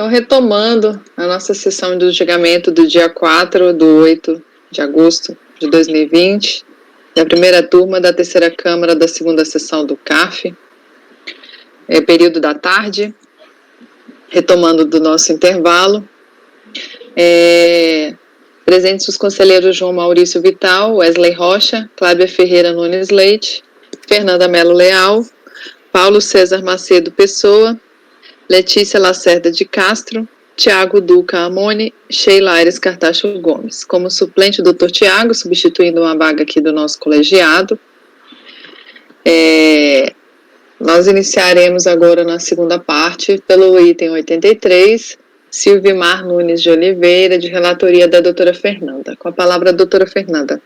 Então, retomando a nossa sessão do julgamento do dia 4/8 de agosto de 2020, da primeira turma da terceira Câmara da segunda sessão do CAF, período da tarde, retomando do nosso intervalo. Presentes os conselheiros João Maurício Vital, Wesley Rocha, Cláudia Ferreira Nunes Leite, Fernanda Melo Leal, Paulo César Macedo Pessoa, Letícia Lacerda de Castro, Tiago Duca Amoni, Sheila Aires Cartacho Gomes. Como suplente, o Dr. Tiago, substituindo uma vaga aqui do nosso colegiado. Nós iniciaremos agora na segunda parte pelo item 83, Silvimar Nunes de Oliveira, de relatoria da doutora Fernanda. Com a palavra, a doutora Fernanda.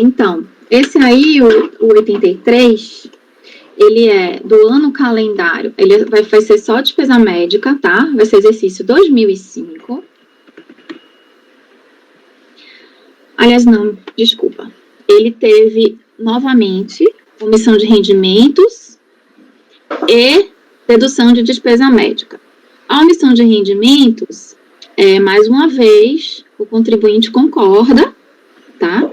Então, esse aí, o 83, ele é do ano calendário, ele vai ser só despesa médica, tá? Vai ser exercício 2005. Aliás, não, desculpa. Ele teve, novamente, omissão de rendimentos e dedução de despesa médica. A omissão de rendimentos, mais uma vez, o contribuinte concorda, tá?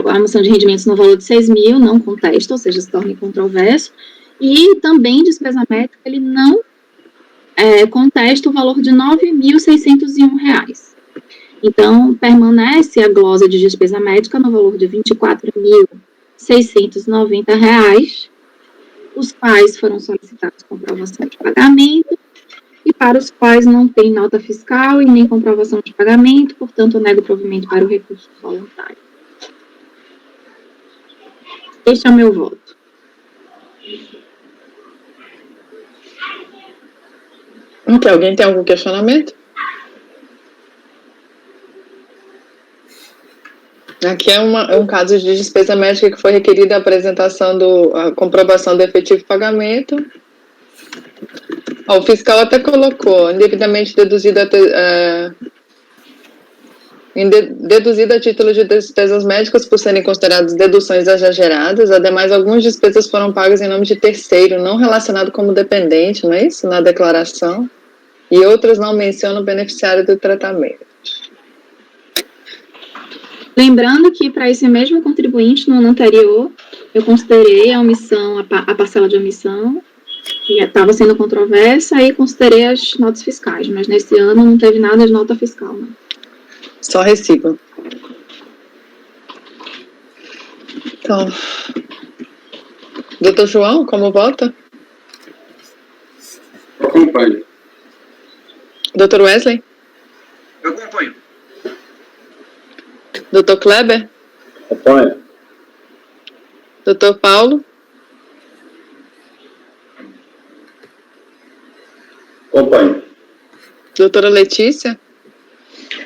A omissão de rendimentos no valor de 6.000 não contesta, ou seja, se torna incontroverso. E também despesa médica, ele não contesta o valor de R$ 9.601. Então, permanece a glosa de despesa médica no valor de R$ 24.690, os quais foram solicitados comprovação de pagamento, e para os quais não tem nota fiscal e nem comprovação de pagamento, portanto, eu nego o provimento para o recurso voluntário. Este é o meu voto. Alguém tem algum questionamento? Aqui é um caso de despesa médica que foi requerida a apresentação a comprovação do efetivo pagamento. O fiscal até colocou, indevidamente deduzido a título de despesas médicas por serem consideradas deduções exageradas. Ademais, algumas despesas foram pagas em nome de terceiro, não relacionado como dependente, não é isso? Na declaração. E outras não mencionam o beneficiário do tratamento. Lembrando que para esse mesmo contribuinte, no ano anterior, eu considerei a omissão, a parcela de omissão, que estava sendo controversa, e considerei as notas fiscais, mas nesse ano não teve nada de nota fiscal, não. Só recibo. Então, doutor João, como vota? Eu acompanho. Doutor Wesley? Eu acompanho. Doutor Kleber? Acompanho. Doutor Paulo? Acompanho. Doutora Letícia?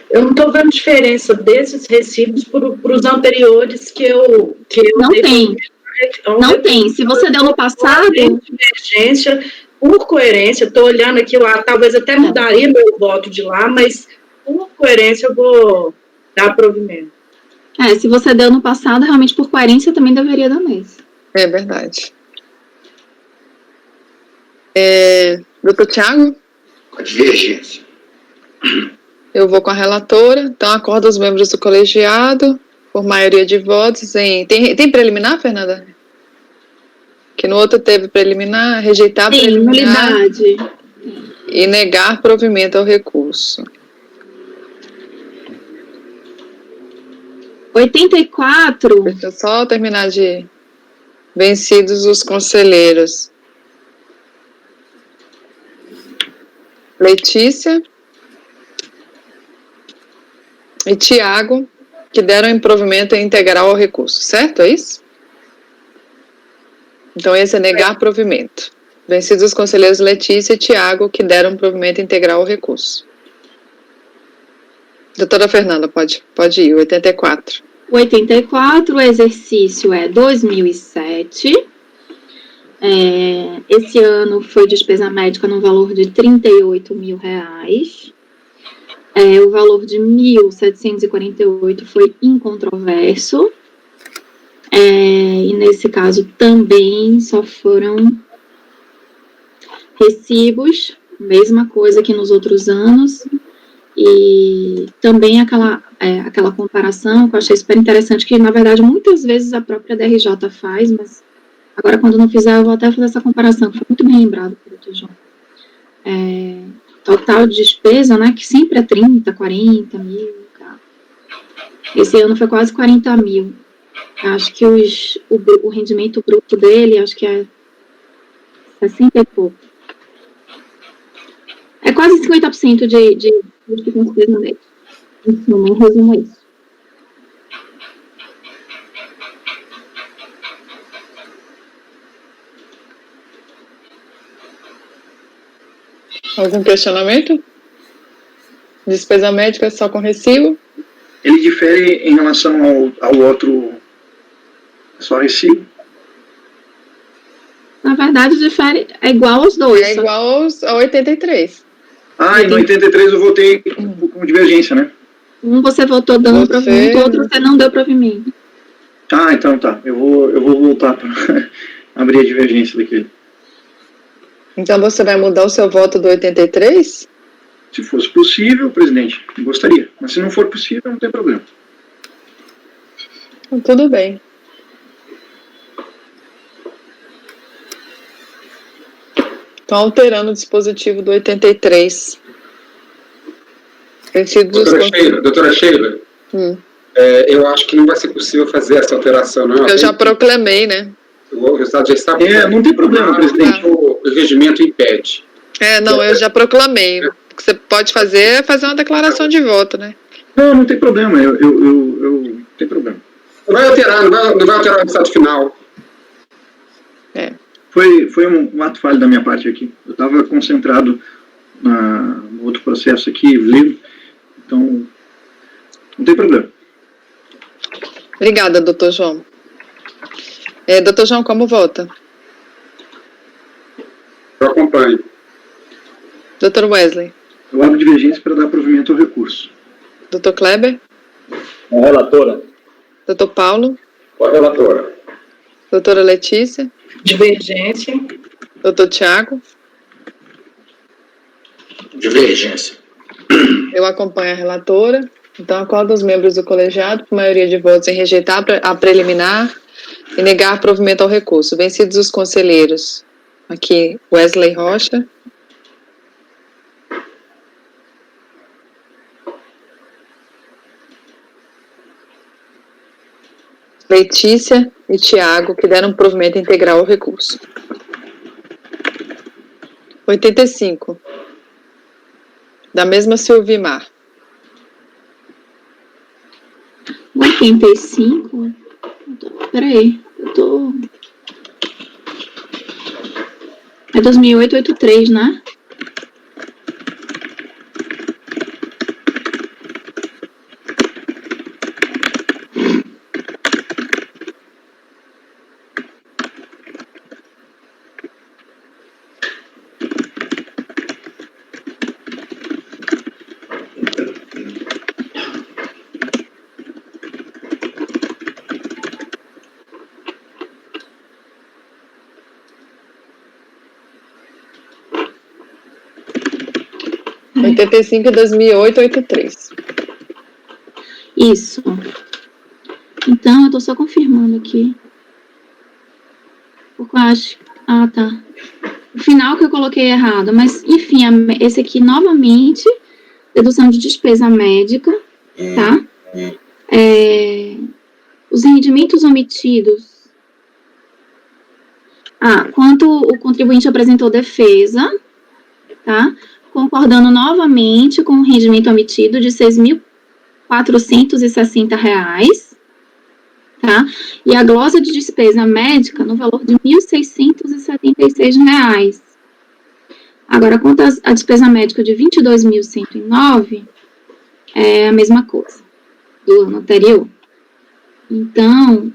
Eu não estou vendo diferença desses recibos para os anteriores que eu não tem. Não tem. Se você deu no passado... Divergência, por coerência, estou olhando aqui lá, talvez até mudaria meu voto de lá, mas por coerência eu vou dar provimento. Se você deu no passado, realmente por coerência também deveria dar nesse. É verdade. Doutor Tiago? Com a divergência. Eu vou com a relatora. Então, acordo os membros do colegiado, por maioria de votos. Tem preliminar, Fernanda? Que no outro teve preliminar, rejeitar preliminar. Nulidade. E negar provimento ao recurso. 84. Deixa eu só terminar de vencidos os conselheiros. Letícia e Tiago, que deram improvimento integral ao recurso, certo? É isso? Então, esse é negar provimento. Vencidos os conselheiros Letícia e Tiago, que deram provimento integral ao recurso. Doutora Fernanda, pode ir, 84. 84, o exercício é 2007. Esse ano foi despesa médica no valor de R$ 38.000. O valor de 1.748 foi incontroverso. E nesse caso também só foram recibos mesma coisa que nos outros anos, e também aquela comparação que eu achei super interessante, que na verdade muitas vezes a própria DRJ faz, mas agora quando não fizer eu vou até fazer essa comparação, que foi muito bem lembrado pelo Dr. João. Total de despesa, né, que sempre é 30, 40 mil, tá? Esse ano foi quase 40 mil. Acho que o rendimento bruto dele, acho que é 60 e pouco. É quase 50% de que tem despesa nele. Então, em resumo, é isso. Algum questionamento? Despesa médica só com recibo? Ele difere em relação ao outro, só recibo? Na verdade, difere, é igual aos dois. É igual ao 83. E no 83 eu votei com divergência, né? Um você votou dando provimento, o outro você não deu provimento. Então tá. Eu vou voltar para abrir a divergência daquele. Então você vai mudar o seu voto do 83? Se fosse possível, presidente, gostaria. Mas se não for possível, não tem problema. Então, tudo bem. Estão alterando o dispositivo do 83. Doutora Sheila, eu acho que não vai ser possível fazer essa alteração, não. Eu já proclamei, né? O resultado já está... não tem problema, presidente. O regimento impede. Eu já proclamei. O que você pode fazer é fazer uma declaração de voto, né? Não tem problema. Eu não tem problema. Não vai alterar o resultado final. Foi um ato falho da minha parte aqui. Eu estava concentrado no outro processo aqui, livre. Então, não tem problema. Obrigada, doutor João. Doutor João, como vota? Eu acompanho. Doutor Wesley? Eu abro divergência para dar provimento ao recurso. Doutor Kleber? A relatora. Doutor Paulo? A relatora. Doutora Letícia? Divergência. Doutor Tiago? Divergência. Eu acompanho a relatora. Então, acordo os membros do colegiado, por maioria de votos, em rejeitar a preliminar e negar provimento ao recurso. Vencidos os conselheiros. Aqui, Wesley Rocha. Letícia e Tiago, que deram provimento integral ao recurso. 85. Da mesma Silvimar. 85? Peraí, É 2008, 83, né? Hum. 85 e 2008, 83. Isso. Então, eu tô só confirmando aqui. Porque eu acho... Ah, tá. O final que eu coloquei errado. Mas, enfim, esse aqui, novamente, dedução de despesa médica, tá? Os rendimentos omitidos. Quanto o contribuinte apresentou defesa, tá? Concordando novamente com o rendimento omitido de R$ 6.460, tá? E a glosa de despesa médica no valor de R$ 1.676. Agora, quanto à despesa médica de R$ 22.109, é a mesma coisa do ano anterior. Então,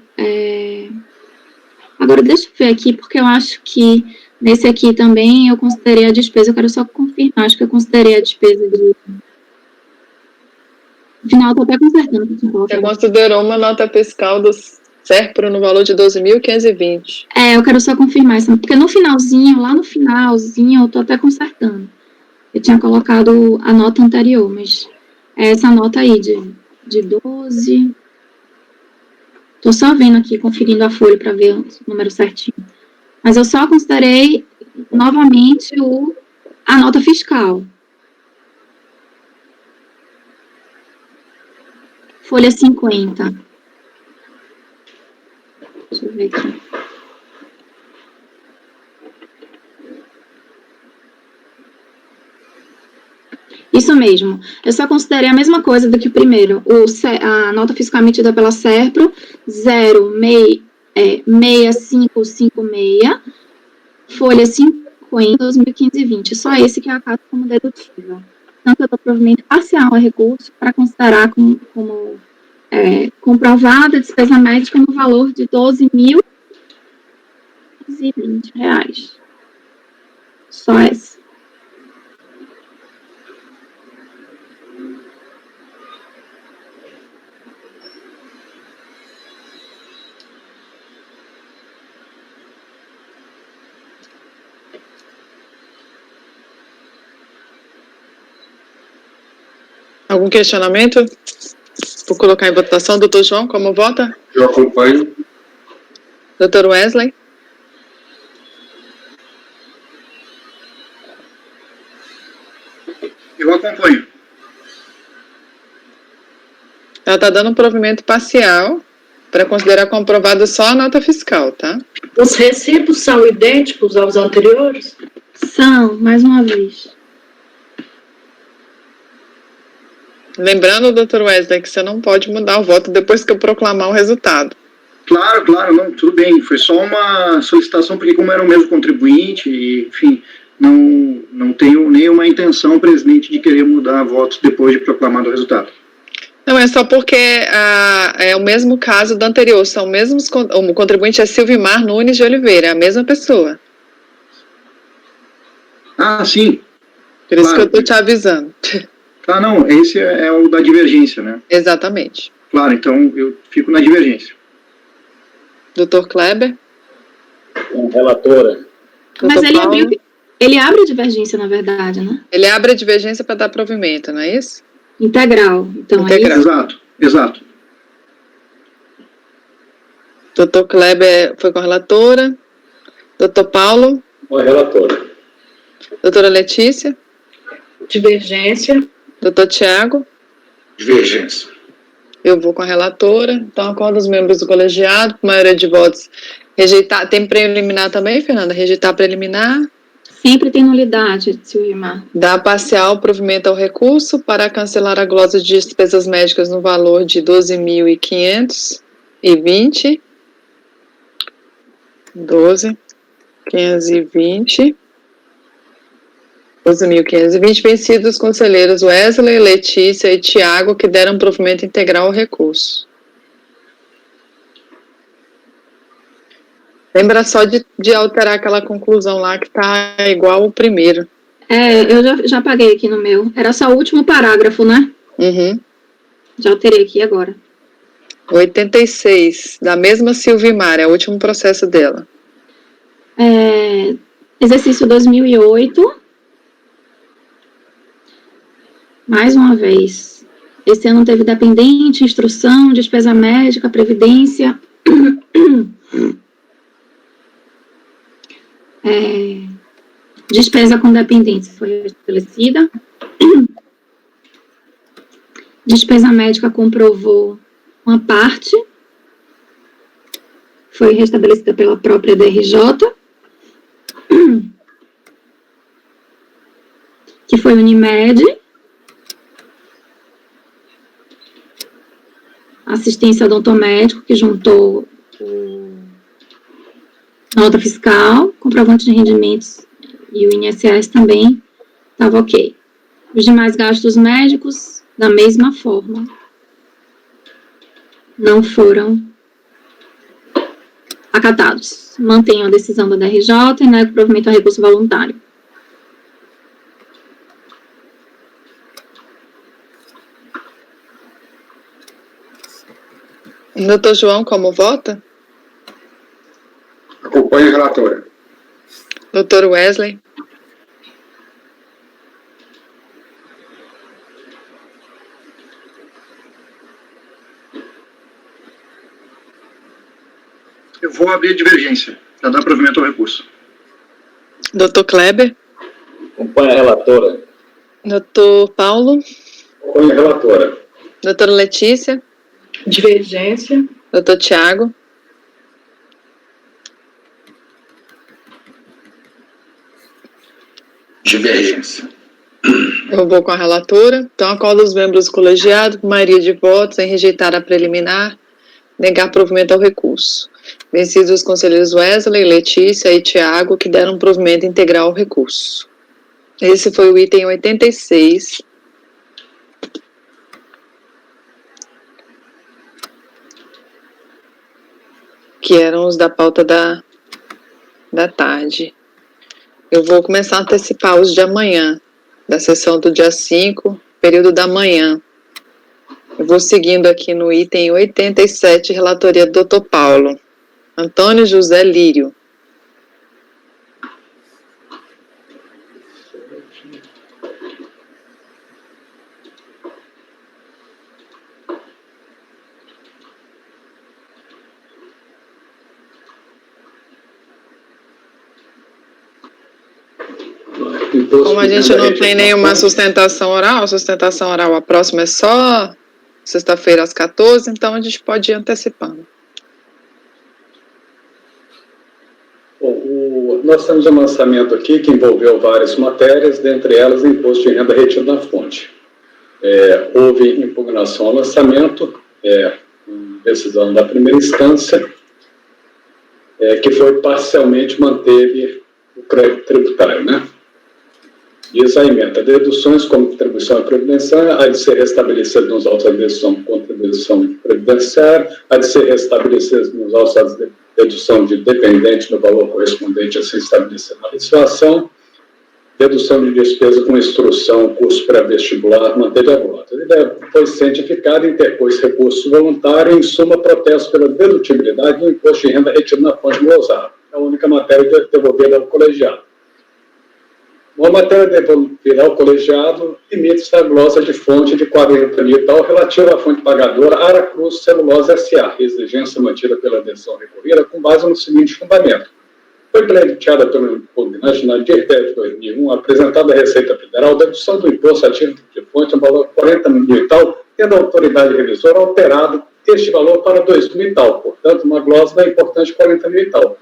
agora deixa eu ver aqui, porque eu acho que nesse aqui também eu considerei a despesa, eu quero só confirmar, acho que eu considerei a despesa de... No final, eu tô até consertando. Você considerou uma nota fiscal do SERPRO no valor de 12.520. Eu quero só confirmar isso, porque no finalzinho, lá no finalzinho, eu tô até consertando. Eu tinha colocado a nota anterior, mas é essa nota aí de 12. Estou só vendo aqui, conferindo a folha para ver o número certinho. Mas eu só considerei novamente a nota fiscal. Folha 50. Deixa eu ver aqui. Isso mesmo. Eu só considerei a mesma coisa do que o primeiro. A nota fiscal emitida pela SERPRO 06556, folha 50, 2015 e 20. Só esse que eu acato como dedutível. Tanto eu dou provimento parcial a recurso para considerar como comprovada a despesa médica no valor de R$ 12.020. Só essa. Algum questionamento? Vou colocar em votação. Doutor João, como vota? Eu acompanho. Doutor Wesley? Eu acompanho. Ela está dando um provimento parcial para considerar comprovada só a nota fiscal, tá? Os recibos são idênticos aos anteriores? São, mais uma vez. Lembrando, doutor Wesley, que você não pode mudar o voto depois que eu proclamar o resultado. Claro, não, tudo bem. Foi só uma solicitação, porque como era o mesmo contribuinte, e, enfim, não tenho nenhuma intenção, presidente, de querer mudar votos depois de proclamado o resultado. Não, é só porque é o mesmo caso do anterior, são mesmos, o contribuinte é Silvimar Nunes de Oliveira, é a mesma pessoa. Ah, sim. Por isso que eu estou te avisando. Ah, não, esse é o da divergência, né? Exatamente. Claro, então eu fico na divergência. Doutor Kleber? Relatora. Mas ele abre a divergência, na verdade, né? Ele abre a divergência para dar provimento, não é isso? Integral. Então, Integral. é isso? Exato. Doutor Kleber foi com a relatora. Doutor Paulo? Com a relatora. Doutora Letícia? Divergência. Doutor Tiago? Divergência. Eu vou com a relatora. Então, acordo os membros do colegiado, por maioria de votos, rejeitar. Tem preliminar também, Fernanda? Rejeitar preliminar. Sempre tem nulidade, Silvimar. Dá parcial provimento ao recurso para cancelar a glosa de despesas médicas no valor de 12.520. 12.520. 12.520 vencidos os conselheiros Wesley, Letícia e Tiago, que deram provimento integral ao recurso. Lembra só de alterar aquela conclusão lá que está igual ao primeiro. Eu já apaguei aqui no meu. Era só o último parágrafo, né? Uhum. Já alterei aqui agora. 86, da mesma Silvimar, é o último processo dela. Exercício 2008. Mais uma vez. Esse ano teve dependente, instrução, despesa médica, previdência. Despesa com dependência foi estabelecida. Despesa médica comprovou uma parte. Foi restabelecida pela própria DRJ. Que foi Unimed. Assistência odontomédico, que juntou a nota fiscal, comprovante de rendimentos e o INSS também estava ok. Os demais gastos médicos, da mesma forma, não foram acatados. Mantenho a decisão da DRJ e nego o provimento a recurso voluntário. Doutor João, como vota? Acompanho a relatora. Doutor Wesley? Eu vou abrir a divergência para dar provimento ao recurso. Dr. Kleber. Acompanha a relatora. Dr. Paulo. Acompanha a relatora. Doutora Letícia. Divergência. Dr. Tiago. Divergência. Eu vou com a relatora. Então, acordo os membros do colegiado, por maioria de votos, em rejeitar a preliminar, negar provimento ao recurso. Vencidos os conselheiros Wesley, Letícia e Tiago, que deram provimento integral ao recurso. Esse foi o item 86. Que eram os da pauta da tarde. Eu vou começar a antecipar os de amanhã, da sessão do dia 5, período da manhã. Eu vou seguindo aqui no item 87, relatoria do Dr. Paulo. Antônio José Lírio. Como a gente não tem nenhuma sustentação oral, a próxima é só sexta-feira às 14, então a gente pode ir antecipando. Bom, nós temos um lançamento aqui que envolveu várias matérias, dentre elas imposto de renda retido na fonte. Houve impugnação ao lançamento, decisão da primeira instância, que foi parcialmente manteve o crédito tributário, né? Diz a emenda, deduções como contribuição previdenciária, há de ser restabelecida nos autos da dedução de contribuição previdenciária, há de ser restabelecida nos autos da dedução de dependente no valor correspondente a ser estabelecido na legislação, dedução de despesa com instrução, curso pré-vestibular, manteve a volta. Ele foi cientificado e interpôs recurso voluntário e, em suma, protesto pela dedutibilidade do imposto de renda retido na fonte glosada. É a única matéria devolvida ao colegiado. Uma matéria devolvida ao colegiado limite-se à glosa de fonte de 40 mil e tal, relativa à fonte pagadora Aracruz Celulose S.A., exigência mantida pela decisão recorrida com base no seguinte fundamento. Foi pleiteada pelo impugnante na DIRPEF 2001, apresentada à Receita Federal, dedução do imposto a título de fonte no valor de 40 mil e tal, tendo a autoridade revisora alterado este valor para 2 mil e tal, portanto, uma glosa da importante 40 mil e tal.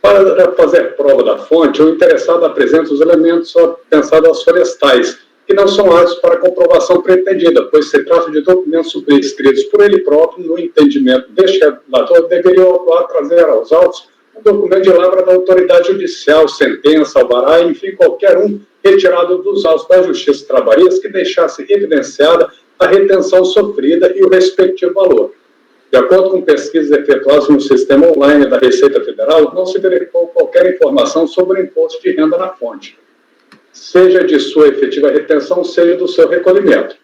Para fazer prova da fonte, o interessado apresenta os elementos pensados às florestais, que não são ágeis para comprovação pretendida, pois se trata de documentos subscritos por ele próprio, no entendimento deste relator, deveriam trazer aos autos um documento de lavra da autoridade judicial, sentença, alvará, enfim, qualquer um retirado dos autos da Justiça Trabalhista que deixasse evidenciada a retenção sofrida e o respectivo valor. De acordo com pesquisas efetuadas no sistema online da Receita Federal, não se verificou qualquer informação sobre o imposto de renda na fonte, seja de sua efetiva retenção, seja do seu recolhimento.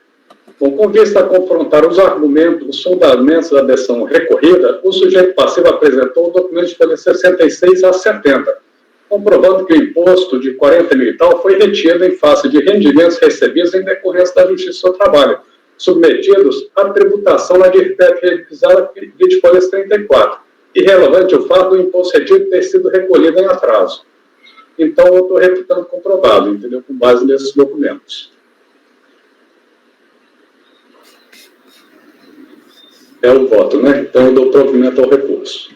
Bom, com vista a confrontar os argumentos, os fundamentos da decisão recorrida, o sujeito passivo apresentou o documento de folha 66 a 70, comprovando que o imposto de 40 mil e tal foi retido em face de rendimentos recebidos em decorrência da Justiça do Trabalho, submetidos à tributação na DIRPEF revisada de folha 34, e relevante o fato do imposto retido ter sido recolhido em atraso. Então, eu estou reputando comprovado, entendeu? Com base nesses documentos. É o voto, né? Então, eu dou provimento ao recurso.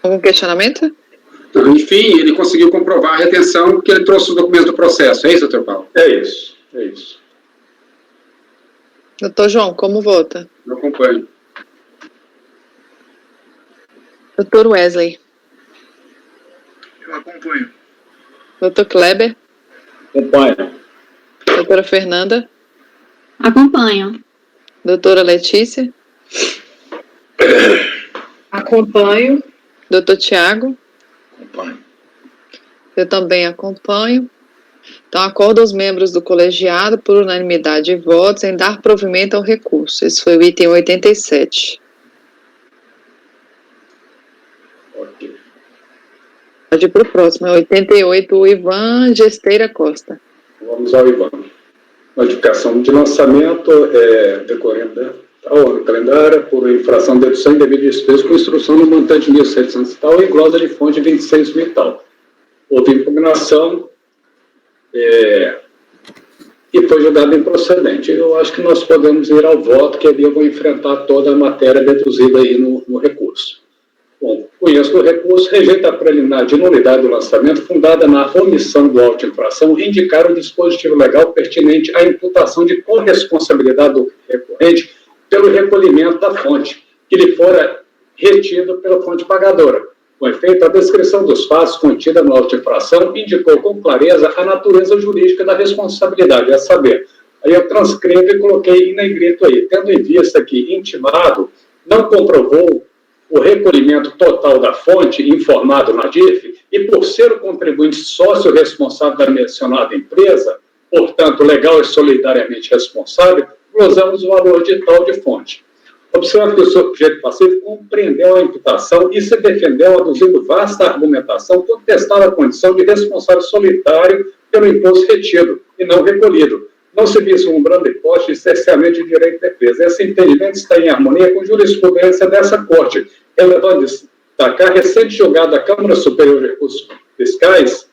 Algum questionamento? Enfim, ele conseguiu comprovar a retenção porque ele trouxe os documentos do processo. É isso, doutor Paulo? É isso, é isso. Doutor João, como vota? Eu acompanho. Doutor Wesley. Eu acompanho. Doutor Kleber. Acompanho. Doutora Fernanda. Acompanho. Doutora Letícia. Acompanho. Doutor Tiago. Acompanho. Eu também acompanho. Então, acordo aos membros do colegiado, por unanimidade de votos, em dar provimento ao recurso. Esse foi o item 87. Ok. Pode ir para o próximo. É 88, o Ivan Gesteira Costa. Vamos ao Ivan. notificação de lançamento decorrente no calendário por infração de dedução indevida de despesa com instrução no montante de 1.700 e tal e glosa de fonte de 26.000 e tal. Houve impugnação e foi julgado improcedente. Eu acho que nós podemos ir ao voto, que ali eu vou enfrentar toda a matéria deduzida aí no recurso. Bom, conheço o recurso, rejeita a preliminar de nulidade do lançamento fundada na omissão do auto de infração e indicar o dispositivo legal pertinente à imputação de corresponsabilidade do recorrente pelo recolhimento da fonte, que lhe fora retido pela fonte pagadora. Com efeito, a descrição dos fatos contida no auto de infração indicou com clareza a natureza jurídica da responsabilidade, a saber, aí eu transcrevo e coloquei em negrito aí, tendo em vista que intimado não comprovou o recolhimento total da fonte informado na DIF e por ser o contribuinte sócio responsável da mencionada empresa, portanto, legal e solidariamente responsável, glosamos o valor de tal de fonte. Observe que o sujeito passivo compreendeu a imputação e se defendeu aduzindo vasta argumentação, contestando a condição de responsável solitário pelo imposto retido e não recolhido, não se vislumbrando hipótese de cerceamento de direito de defesa. Esse entendimento está em harmonia com a jurisprudência dessa Corte, relevando destacar recente julgado da Câmara Superior de Recursos Fiscais,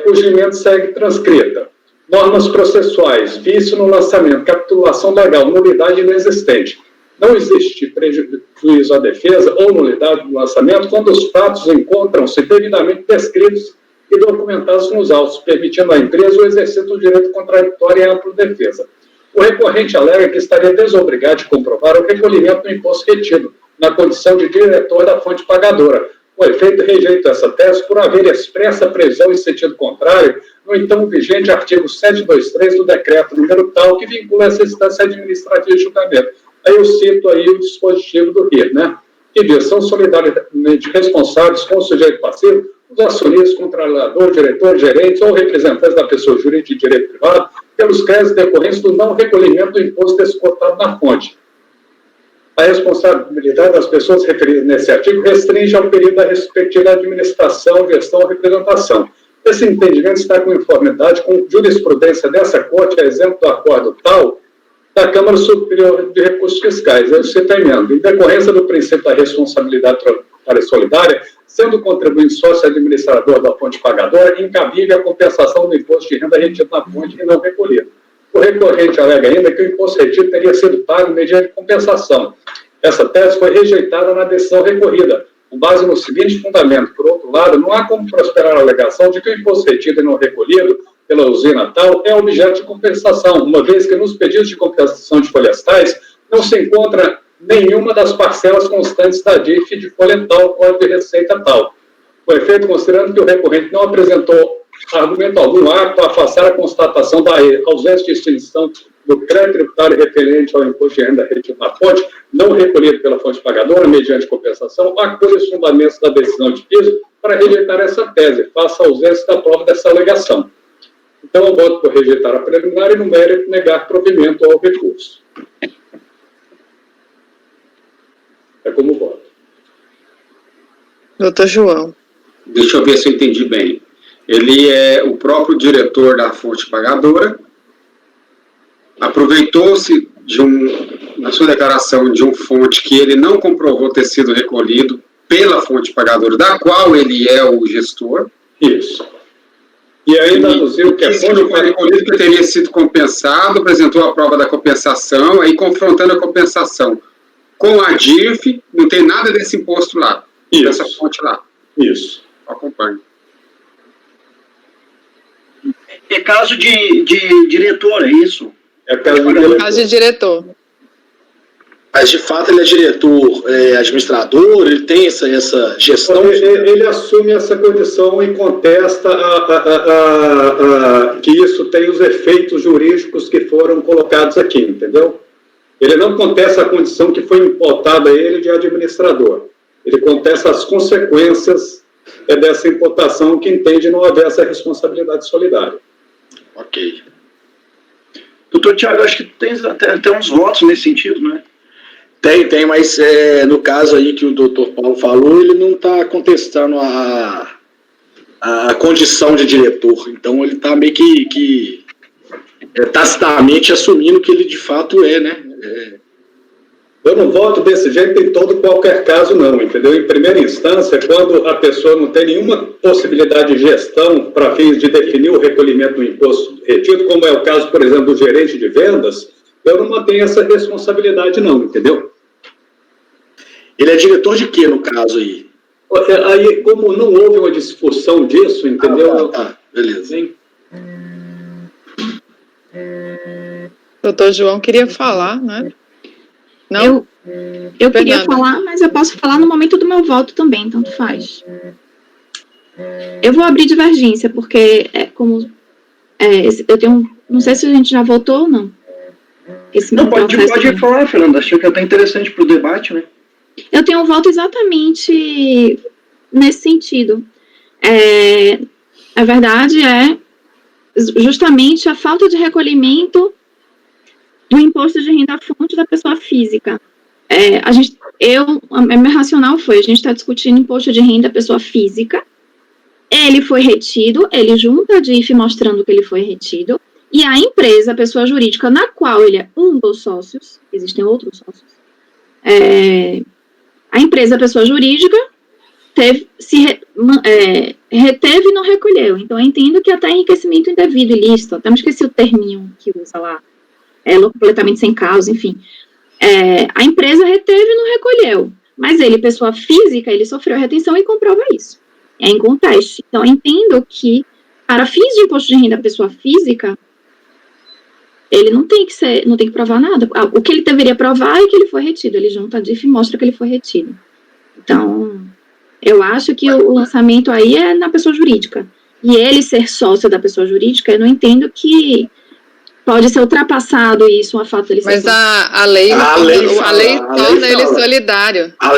cujo emenda segue transcrita. Normas processuais, vício no lançamento, capitulação legal, nulidade inexistente. Não existe prejuízo à defesa ou nulidade do lançamento quando os fatos encontram-se devidamente descritos e documentados nos autos, permitindo à empresa o exercício do direito contraditório e ampla defesa. O recorrente alega que estaria desobrigado de comprovar o recolhimento do imposto retido, na condição de diretor da fonte pagadora. O efeito rejeita essa tese por haver expressa previsão em sentido contrário no então vigente artigo 723 do decreto número tal que vincula essa instância administrativa de julgamento. Aí eu cito aí o dispositivo do RIR, né? Que diz, são solidariamente responsáveis com o sujeito passivo os acionistas, controlador, diretor, gerentes ou representantes da pessoa jurídica de direito privado pelos créditos decorrentes do não recolhimento do imposto descontado na fonte. A responsabilidade das pessoas referidas nesse artigo restringe ao período da respectiva administração, gestão ou representação. Esse entendimento está com conformidade com jurisprudência dessa Corte, a exemplo do acordo tal da Câmara Superior de Recursos Fiscais. Eu cito a emenda. Em decorrência do princípio da responsabilidade solidária, sendo o contribuinte sócio administrador da fonte pagadora, incabível a compensação do imposto de renda retido na fonte e não recolhido. O recorrente alega ainda que o imposto retido teria sido pago mediante compensação. Essa tese foi rejeitada na decisão recorrida, com base no seguinte fundamento. Por outro lado, não há como prosperar a alegação de que o imposto retido e não recolhido pela usina tal é objeto de compensação, uma vez que nos pedidos de compensação de folhas tais não se encontra nenhuma das parcelas constantes da DIF de folha tal, código de receita tal. Com efeito, considerando que o recorrente não apresentou argumento algum apto a afastar a constatação da ausência de extinção do crédito tributário referente ao imposto de renda retido na fonte, não recolhido pela fonte pagadora, mediante compensação, acolhe os fundamentos da decisão de piso para rejeitar essa tese, face à ausência da prova dessa alegação. Então, eu voto por rejeitar a preliminar e, no mérito, negar provimento ao recurso. É como voto. Doutor João. Deixa eu ver se eu entendi bem. Ele é o próprio diretor da fonte pagadora, aproveitou-se na sua declaração de fonte que ele não comprovou ter sido recolhido pela fonte pagadora, da qual ele é o gestor. Isso. E ainda aduziu que a fonte foi recolhido, que teria sido compensado, apresentou a prova da compensação, aí confrontando a compensação com a DIF, não tem nada desse imposto lá, dessa fonte lá. Isso. Acompanhe. É caso de diretor, é isso? É caso de diretor. Caso de diretor. Mas, de fato, ele é diretor, administrador, ele tem essa gestão? Ele assume essa condição e contesta que isso tem os efeitos jurídicos que foram colocados aqui, entendeu? Ele não contesta a condição que foi imputada a ele de administrador. Ele contesta as consequências dessa imputação que entende não haver essa responsabilidade solidária. Ok. Doutor Tiago, acho que tem até uns votos nesse sentido, né? Tem, mas no caso aí que o doutor Paulo falou, ele não está contestando a condição de diretor. Então, ele está meio que tacitamente assumindo que ele de fato é, né? Eu não voto desse jeito em todo qualquer caso, não, entendeu? Em primeira instância, quando a pessoa não tem nenhuma possibilidade de gestão para fins de definir o recolhimento do imposto retido, como é o caso, por exemplo, do gerente de vendas, eu não mantenho essa responsabilidade, não, entendeu? Ele é diretor de quê, no caso aí? Aí, como não houve uma discussão disso, entendeu? Tá, beleza. Sim. Doutor João queria falar, né? Não? Eu queria Fernanda. falar, mas eu posso falar no momento do meu voto também, tanto faz. Eu vou abrir divergência, porque eu tenho... Não sei se a gente já votou ou não. Não, pode falar, Fernanda. Acho que é até interessante para o debate, né? Eu tenho um voto exatamente nesse sentido. A verdade é justamente a falta de recolhimento do imposto de renda à fonte da pessoa física. Meu racional foi, a gente está discutindo imposto de renda da pessoa física, ele foi retido, ele junta a DIF mostrando que ele foi retido, e a empresa, a pessoa jurídica, na qual ele é um dos sócios, existem outros sócios, a empresa, a pessoa jurídica, reteve e não recolheu. Então, eu entendo que até enriquecimento indevido e ilícito, até me esqueci o terminho que usa lá, completamente sem causa, enfim. A empresa reteve e não recolheu, mas ele, pessoa física, ele sofreu retenção e comprova isso. É em conteste. Então, eu entendo que, para fins de imposto de renda da pessoa física, ele não tem que provar nada. O que ele deveria provar é que ele foi retido. Ele junta a DIF e mostra que ele foi retido. Então, eu acho que o lançamento aí é na pessoa jurídica. E ele ser sócio da pessoa jurídica, eu não entendo que pode ser ultrapassado isso, a falta dele ser Mas sócio. a lei torna ele solidário. A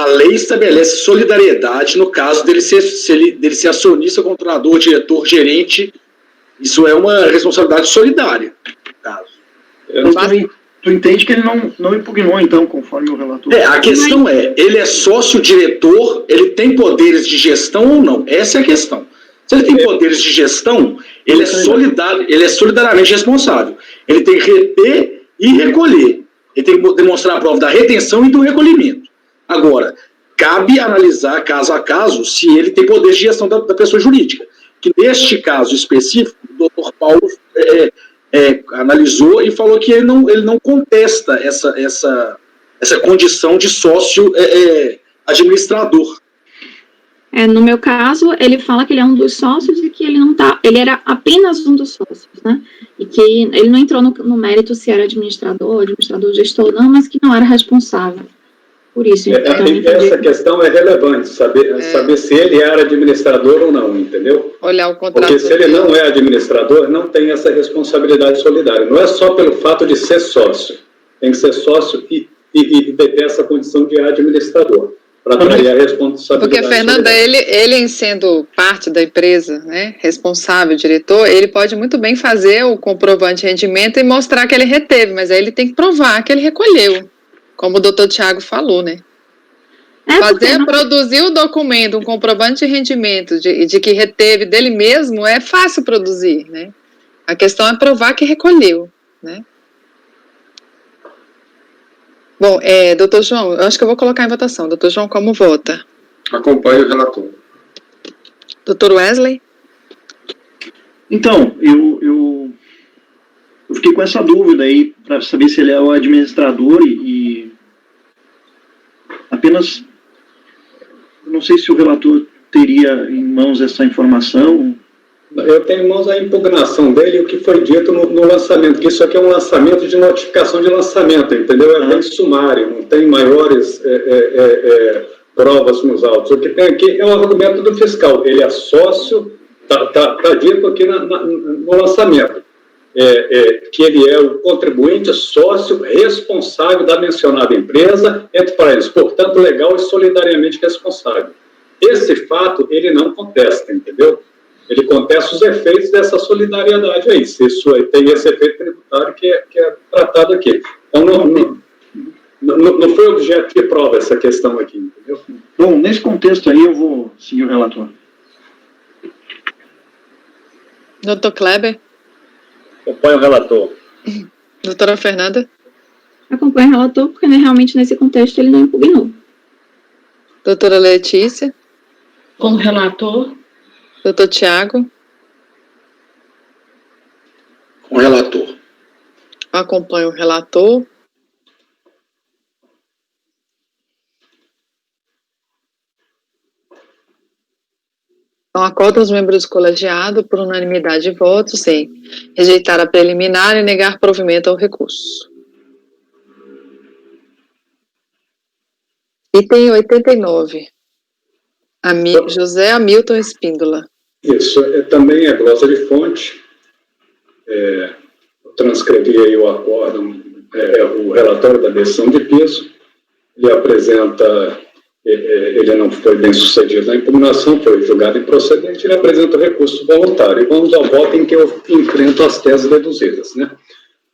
lei estabelece solidariedade no caso dele ser acionista, controlador, diretor, gerente. Isso é uma responsabilidade solidária. Tu entende que ele não impugnou, então, conforme o relator? A questão ele é sócio-diretor, ele tem poderes de gestão ou não? Essa é a questão. Se ele tem poderes de gestão, ele é solidariamente responsável. Ele tem que reter e recolher. Ele tem que demonstrar a prova da retenção e do recolhimento. Agora, cabe analisar caso a caso se ele tem poderes de gestão da pessoa jurídica. Que neste caso específico, o doutor Paulo analisou e falou que ele não contesta essa condição de sócio administrador. No meu caso, ele fala que ele é um dos sócios e que ele era apenas um dos sócios, né? E que ele não entrou no mérito se era administrador, gestor ou não, mas que não era responsável por isso. Essa questão é relevante, saber se ele era administrador ou não, entendeu? Olhar o contrato. Porque se ele não é administrador, não tem essa responsabilidade solidária. Não é só pelo fato de ser sócio. Tem que ser sócio e ter essa condição de administrador. Para ter a responsabilidade. Porque, Fernanda, ele em sendo parte da empresa, né, responsável, diretor, ele pode muito bem fazer o comprovante de rendimento e mostrar que ele reteve, mas aí ele tem que provar que ele recolheu, como o doutor Tiago falou, né? Produzir o documento, um comprovante de rendimento de que reteve dele mesmo é fácil produzir, né? A questão é provar que recolheu, né? Bom, doutor João, eu acho que eu vou colocar em votação. Doutor João, como vota? Acompanho o relator. Doutor Wesley? Então, eu fiquei com essa dúvida aí, para saber se ele é o administrador e apenas, não sei se o relator teria em mãos essa informação. Eu tenho em mãos a impugnação dele e o que foi dito no lançamento, que isso aqui é um lançamento de notificação de lançamento, entendeu? É bem sumário, não tem maiores provas nos autos. O que tem aqui é um argumento do fiscal, ele é sócio, está dito aqui no lançamento, que ele é o contribuinte sócio responsável da mencionada empresa, entre parênteses, portanto, legal e solidariamente responsável. Esse fato ele não contesta, entendeu? Ele contesta os efeitos dessa solidariedade aí, se isso tem esse efeito tributário que é tratado aqui. Então, não foi objeto de prova essa questão aqui, entendeu? Bom, nesse contexto aí eu vou seguir o relator. Doutor Kleber? Acompanho o relator. Doutora Fernanda? Acompanho o relator, porque realmente nesse contexto ele não impugnou. Doutora Letícia? Como relator, Doutor Tiago? Com o relator. Acompanho o relator. Então, acordo os membros do colegiado, por unanimidade de votos, em rejeitar a preliminar e negar provimento ao recurso. Item 89. José Hamilton Espíndola. Isso, também é glosa de fonte. Eu transcrevi aí o acórdão, o relatório da decisão de piso. Ele apresenta, ele não foi bem sucedido na impugnação, foi julgado improcedente, ele apresenta o recurso voluntário. E vamos ao voto em que eu enfrento as teses deduzidas, né?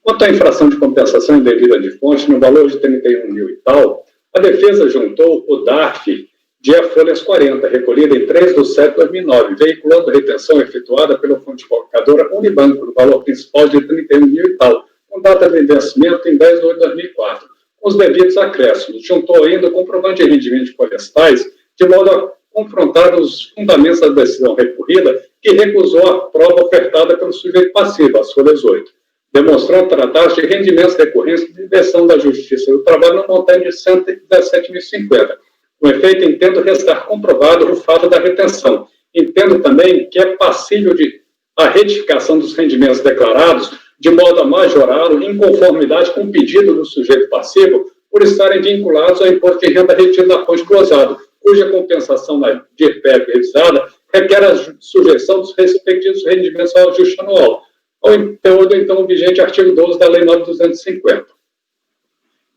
Quanto à infração de compensação indevida de fonte, no valor de 31 mil e tal, a defesa juntou o DARF de folhas 40, recolhida em 3/7/2009, veiculando retenção efetuada pela fonte qualificadora Unibanco, no valor principal de 31 mil e tal, com data de vencimento em 10/8/2004, com os devidos acréscimos. Juntou ainda o comprovante de rendimento de folhas tais, de modo a confrontar os fundamentos da decisão recorrida, que recusou a prova ofertada pelo sujeito passivo, as folhas 8, demonstrando tratar-se de rendimentos decorrentes de inversão da Justiça do Trabalho no montante de 117.050. Com efeito, entendo restar comprovado o fato da retenção. Entendo também que é passível de a retificação dos rendimentos declarados, de modo a majorá-lo em conformidade com o pedido do sujeito passivo, por estarem vinculados ao imposto de renda retido da fonte glosado, cuja compensação na DIRPEP revisada requer a sujeição dos respectivos rendimentos ao ajuste anual, ao teor do então vigente artigo 12 da Lei 9.250.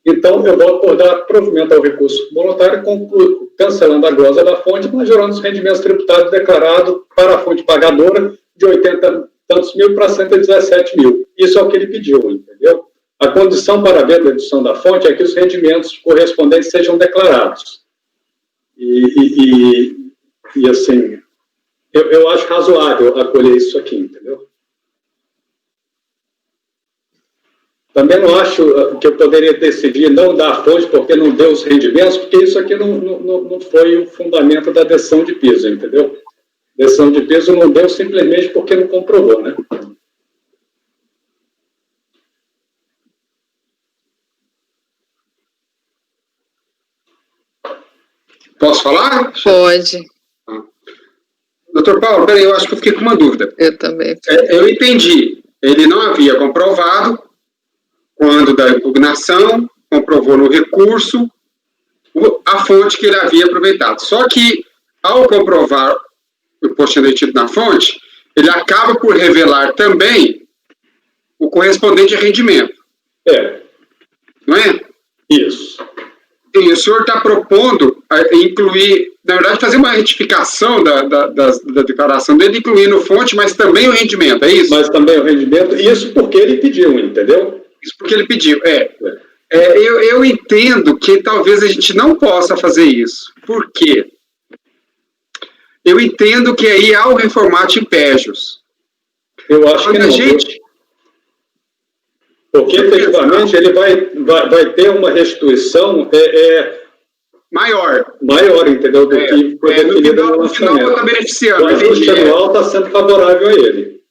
Então, eu voto por dar provimento ao recurso voluntário, cancelando a glosa da fonte, majorando os rendimentos tributários declarados para a fonte pagadora de 80 tantos mil para 117 mil. Isso é o que ele pediu, entendeu? A condição para haver dedução da fonte é que os rendimentos correspondentes sejam declarados. E assim, eu acho razoável acolher isso aqui, entendeu? Também não acho que eu poderia decidir não dar a fonte porque não deu os rendimentos, porque isso aqui não foi o fundamento da decisão de piso, entendeu? Decisão de piso não deu simplesmente porque não comprovou, né? Posso falar? Pode. Doutor Paulo, peraí, eu acho que eu fiquei com uma dúvida. Eu também. Eu entendi. Ele não havia comprovado quando da impugnação, comprovou no recurso a fonte que ele havia aproveitado. Só que, ao comprovar o imposto retido na fonte, ele acaba por revelar também o correspondente a rendimento. Não é? Isso. E o senhor está propondo incluir, na verdade, fazer uma retificação da declaração dele, incluindo fonte, mas também o rendimento, é isso? Mas também o rendimento, isso porque ele pediu, entendeu? Isso porque ele pediu, eu entendo que talvez a gente não possa fazer isso. Por quê? Eu entendo que aí há o reformato impégios. Eu acho que não. Porque, efetivamente, ele vai ter uma restituição maior, entendeu? Do que foi definido no lançamento. Está beneficiando. O ajuste anual está sendo favorável a ele.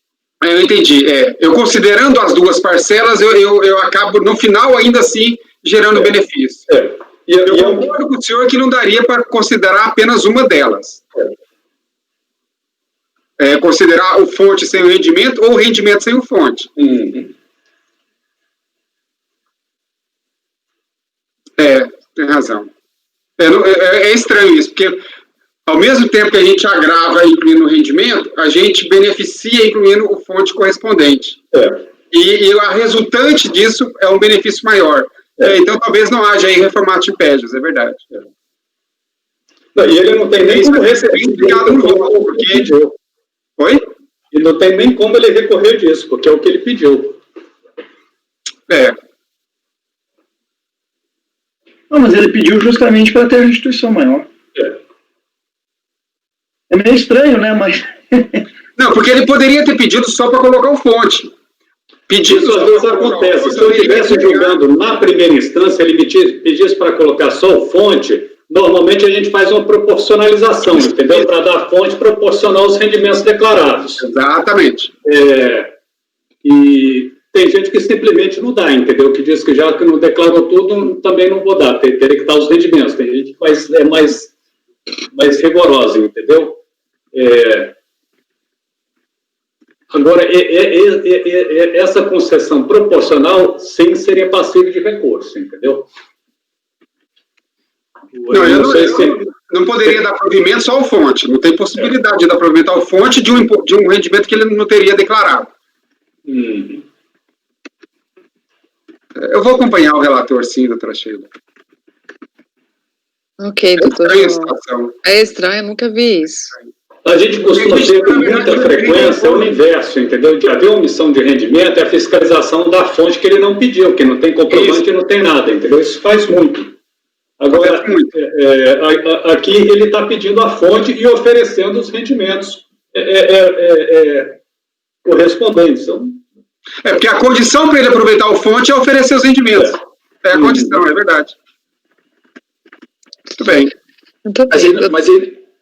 Eu entendi. Eu considerando as duas parcelas, eu acabo, no final, ainda assim, gerando benefício. Eu concordo com o senhor que não daria para considerar apenas uma delas. Considerar o fonte sem o rendimento ou o rendimento sem o fonte. Uhum. Tem razão. É estranho isso, porque ao mesmo tempo que a gente agrava incluindo o rendimento, a gente beneficia incluindo o fonte correspondente. E a resultante disso é um benefício maior. Então, talvez não haja aí reformato de impédios, é verdade. Não, e ele não tem nem como receber explicado no voto, porque... Oi? E não tem nem como ele recorrer disso, porque é o que ele pediu. Não, mas ele pediu justamente para ter a restituição maior. É meio estranho, né? Mas... Não, porque ele poderia ter pedido só para colocar o fonte. Pedidos Isso às vezes acontece. Se eu estivesse julgando na primeira instância, ele me pedisse para colocar só o fonte, normalmente a gente faz uma proporcionalização, entendeu? Para dar fonte proporcional aos rendimentos declarados. Exatamente. E tem gente que simplesmente não dá, entendeu? Que diz que já que não declarou tudo, também não vou dar. Teria que dar os rendimentos. Tem gente que é mais rigorosa, entendeu? Agora, essa concessão proporcional, sim, seria passível de recurso, entendeu? Não poderia dar provimento só ao fonte. Não tem possibilidade de dar provimento ao fonte de um rendimento que ele não teria declarado. Eu vou acompanhar o relator, sim, doutora Sheila. Ok, doutor. É estranho, eu nunca vi isso. A gente costuma ter com muita frequência o inverso, entendeu? De haver omissão de rendimento e a fiscalização da fonte que ele não pediu, que não tem comprovante e não tem nada, entendeu? Isso faz muito. Agora, aqui ele está pedindo a fonte e oferecendo os rendimentos correspondentes. Então, porque a condição para ele aproveitar o fonte é oferecer os rendimentos. É a condição, é verdade. Muito bem.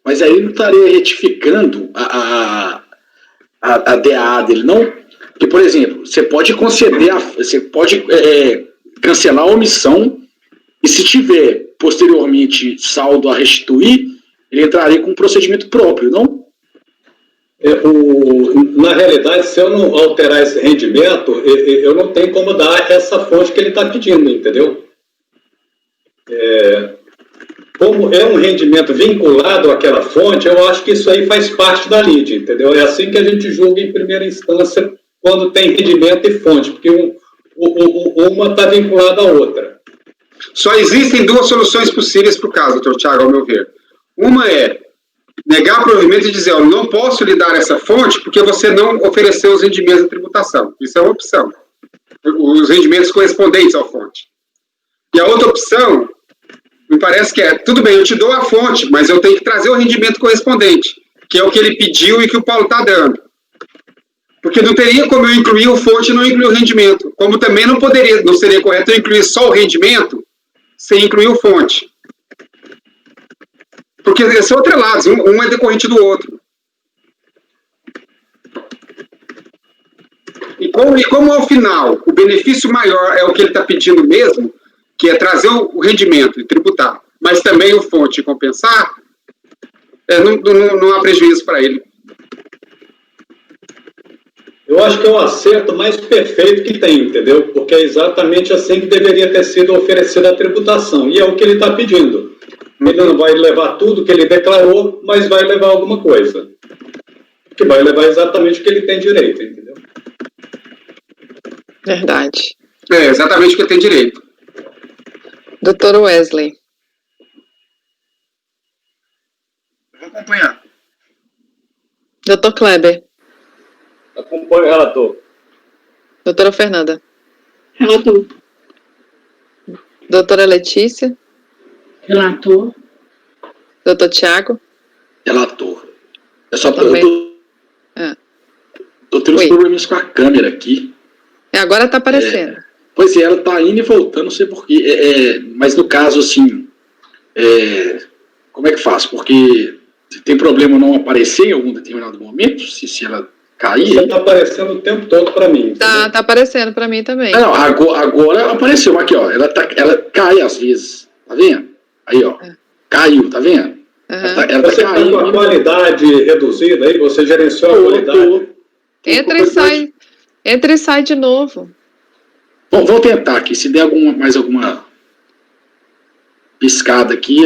Mas aí ele não estaria retificando a DA dele, não? Porque, por exemplo, você pode conceder, você pode cancelar a omissão e se tiver posteriormente saldo a restituir, ele entraria com um procedimento próprio, não? Na realidade, se eu não alterar esse rendimento, eu não tenho como dar essa fonte que ele está pedindo, entendeu? Como é um rendimento vinculado àquela fonte, eu acho que isso aí faz parte da lide, entendeu? É assim que a gente julga em primeira instância quando tem rendimento e fonte, porque uma está vinculada à outra. Só existem duas soluções possíveis para o caso, doutor Tiago, ao meu ver. Uma é negar provimento e dizer, eu não posso lhe dar essa fonte porque você não ofereceu os rendimentos da tributação. Isso é uma opção. Os rendimentos correspondentes à fonte. E a outra opção, me parece que tudo bem, eu te dou a fonte, mas eu tenho que trazer o rendimento correspondente, que é o que ele pediu e que o Paulo está dando. Porque não teria como eu incluir o fonte e não incluir o rendimento. Como também não seria correto eu incluir só o rendimento sem incluir o fonte. Porque são atrelados, um é decorrente do outro. E como ao final o benefício maior é o que ele está pedindo mesmo, que é trazer o rendimento e tributar, mas também o fonte compensar, não há prejuízo para ele. Eu acho que é o acerto mais perfeito que tem, entendeu? Porque é exatamente assim que deveria ter sido oferecida a tributação, e é o que ele está pedindo. Ele não vai levar tudo que ele declarou, mas vai levar alguma coisa. Que vai levar exatamente o que ele tem direito, entendeu? Verdade. Exatamente o que ele tem direito. Doutor Wesley. Vou acompanhar. Doutor Kleber. Acompanho o relator. Doutora Fernanda. Relator. Doutora Letícia. Relator. Doutor Tiago. Relator. É só para tô tendo uns Oi. problemas com a câmera aqui. Agora está aparecendo. Pois é, ela está indo e voltando, não sei porquê. Mas no caso, assim, como é que faz? Porque tem problema não aparecer em algum determinado momento, se ela cair? Você está aparecendo o tempo todo para mim. Tá aparecendo para mim também. Não, agora apareceu. Aqui, ó. Ela cai às vezes. Tá vendo? Aí, ó. Caiu, tá vendo? Ela Você está com a qualidade reduzida aí? Você gerenciou a qualidade? Entra e sai de novo. Bom, vou tentar aqui. Se der mais alguma piscada aqui,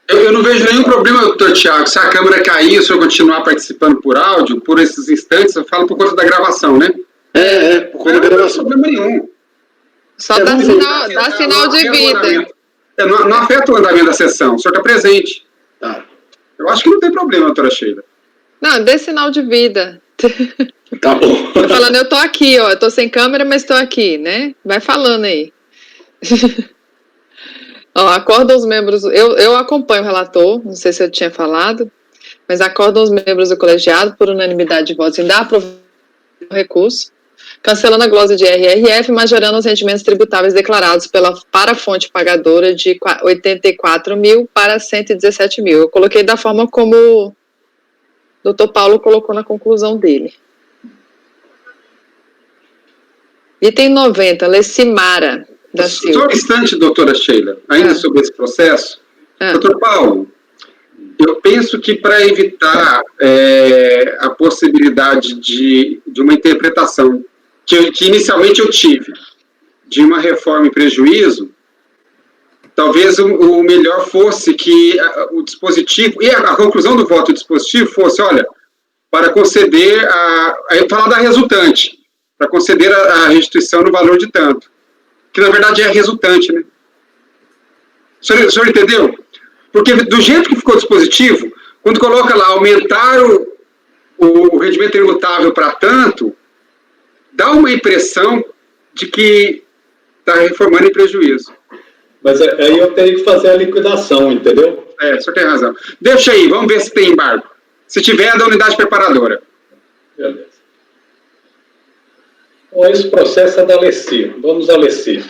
Eu não vejo nenhum problema, doutor Tiago. Se a câmera cair, se eu continuar participando por áudio, por esses instantes, eu falo por conta da gravação, né? Por conta da gravação. Não tem problema nenhum. Só dá sinal de vida. Não afeta o andamento da sessão, o senhor está presente. Tá. Eu acho que não tem problema, doutora Sheila. Não, dê sinal de vida. Tá bom. Tô falando, eu tô aqui, ó. Eu tô sem câmera, mas tô aqui, né? Vai falando aí. Ó, acordam os membros. Eu acompanho o relator, não sei se eu tinha falado, mas acordam os membros do colegiado por unanimidade de votos em dar aprovação do recurso, cancelando a glosa de RRF, majorando os rendimentos tributáveis declarados para a fonte pagadora de 84 mil para 117 mil. Eu coloquei da forma como o doutor Paulo colocou na conclusão dele. Item 90, Lecimara da Silva. Só um instante, doutora Sheila, ainda sobre esse processo. Doutor Paulo, eu penso que para evitar a possibilidade de uma interpretação que inicialmente eu tive de uma reforma em prejuízo, talvez o melhor fosse que o dispositivo, e a conclusão do voto do dispositivo fosse, olha, para conceder, falar da resultante, para conceder a restituição no valor de tanto, que na verdade é a resultante, né? O senhor entendeu? Porque do jeito que ficou o dispositivo, quando coloca lá aumentar o rendimento tributável para tanto, dá uma impressão de que está reformando em prejuízo. Mas aí eu teria que fazer a liquidação, entendeu? O senhor tem razão. Deixa aí, vamos ver se tem embargo. Se tiver, é da unidade preparadora. Beleza. Bom, esse processo é da Leci. Vamos à Leci.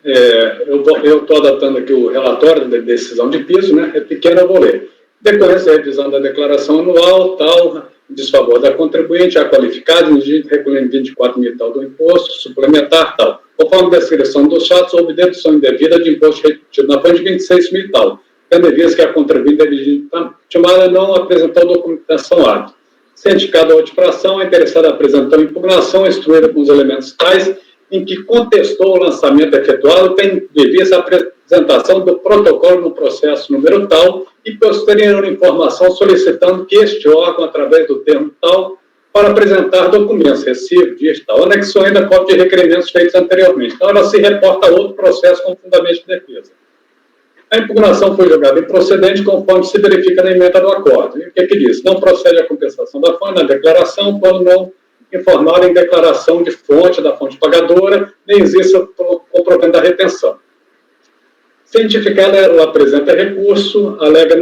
Eu estou adaptando aqui o relatório da decisão de piso, né? É pequeno, eu vou ler. Decorrência da revisão da declaração anual, tal, desfavor da contribuinte, a qualificada, recolhendo 24 mil tal do imposto, suplementar, tal. Conforme a descrição dos fatos, houve dedução indevida de imposto retido na fonte de 26 mil tal. Tendo em vista que a contribuinte intimada não apresentou documentação hábil. Se indicada a outra a interessada apresentou impugnação instruída com os elementos tais em que contestou o lançamento efetuado, tem de vista a apresentação do protocolo no processo número tal e posterior informação solicitando que este órgão, através do termo tal, para apresentar documentos, recibo, digital, anexou ainda cópia de requerimentos feitos anteriormente. Então, ela se reporta a outro processo com fundamento de defesa. A impugnação foi julgada improcedente conforme se verifica na emenda do acordo. E o que diz? Não procede a compensação da fonte na declaração quando não informada em declaração de fonte da fonte pagadora, nem existe o comprovante da retenção. Cientificada, ela apresenta recurso, alega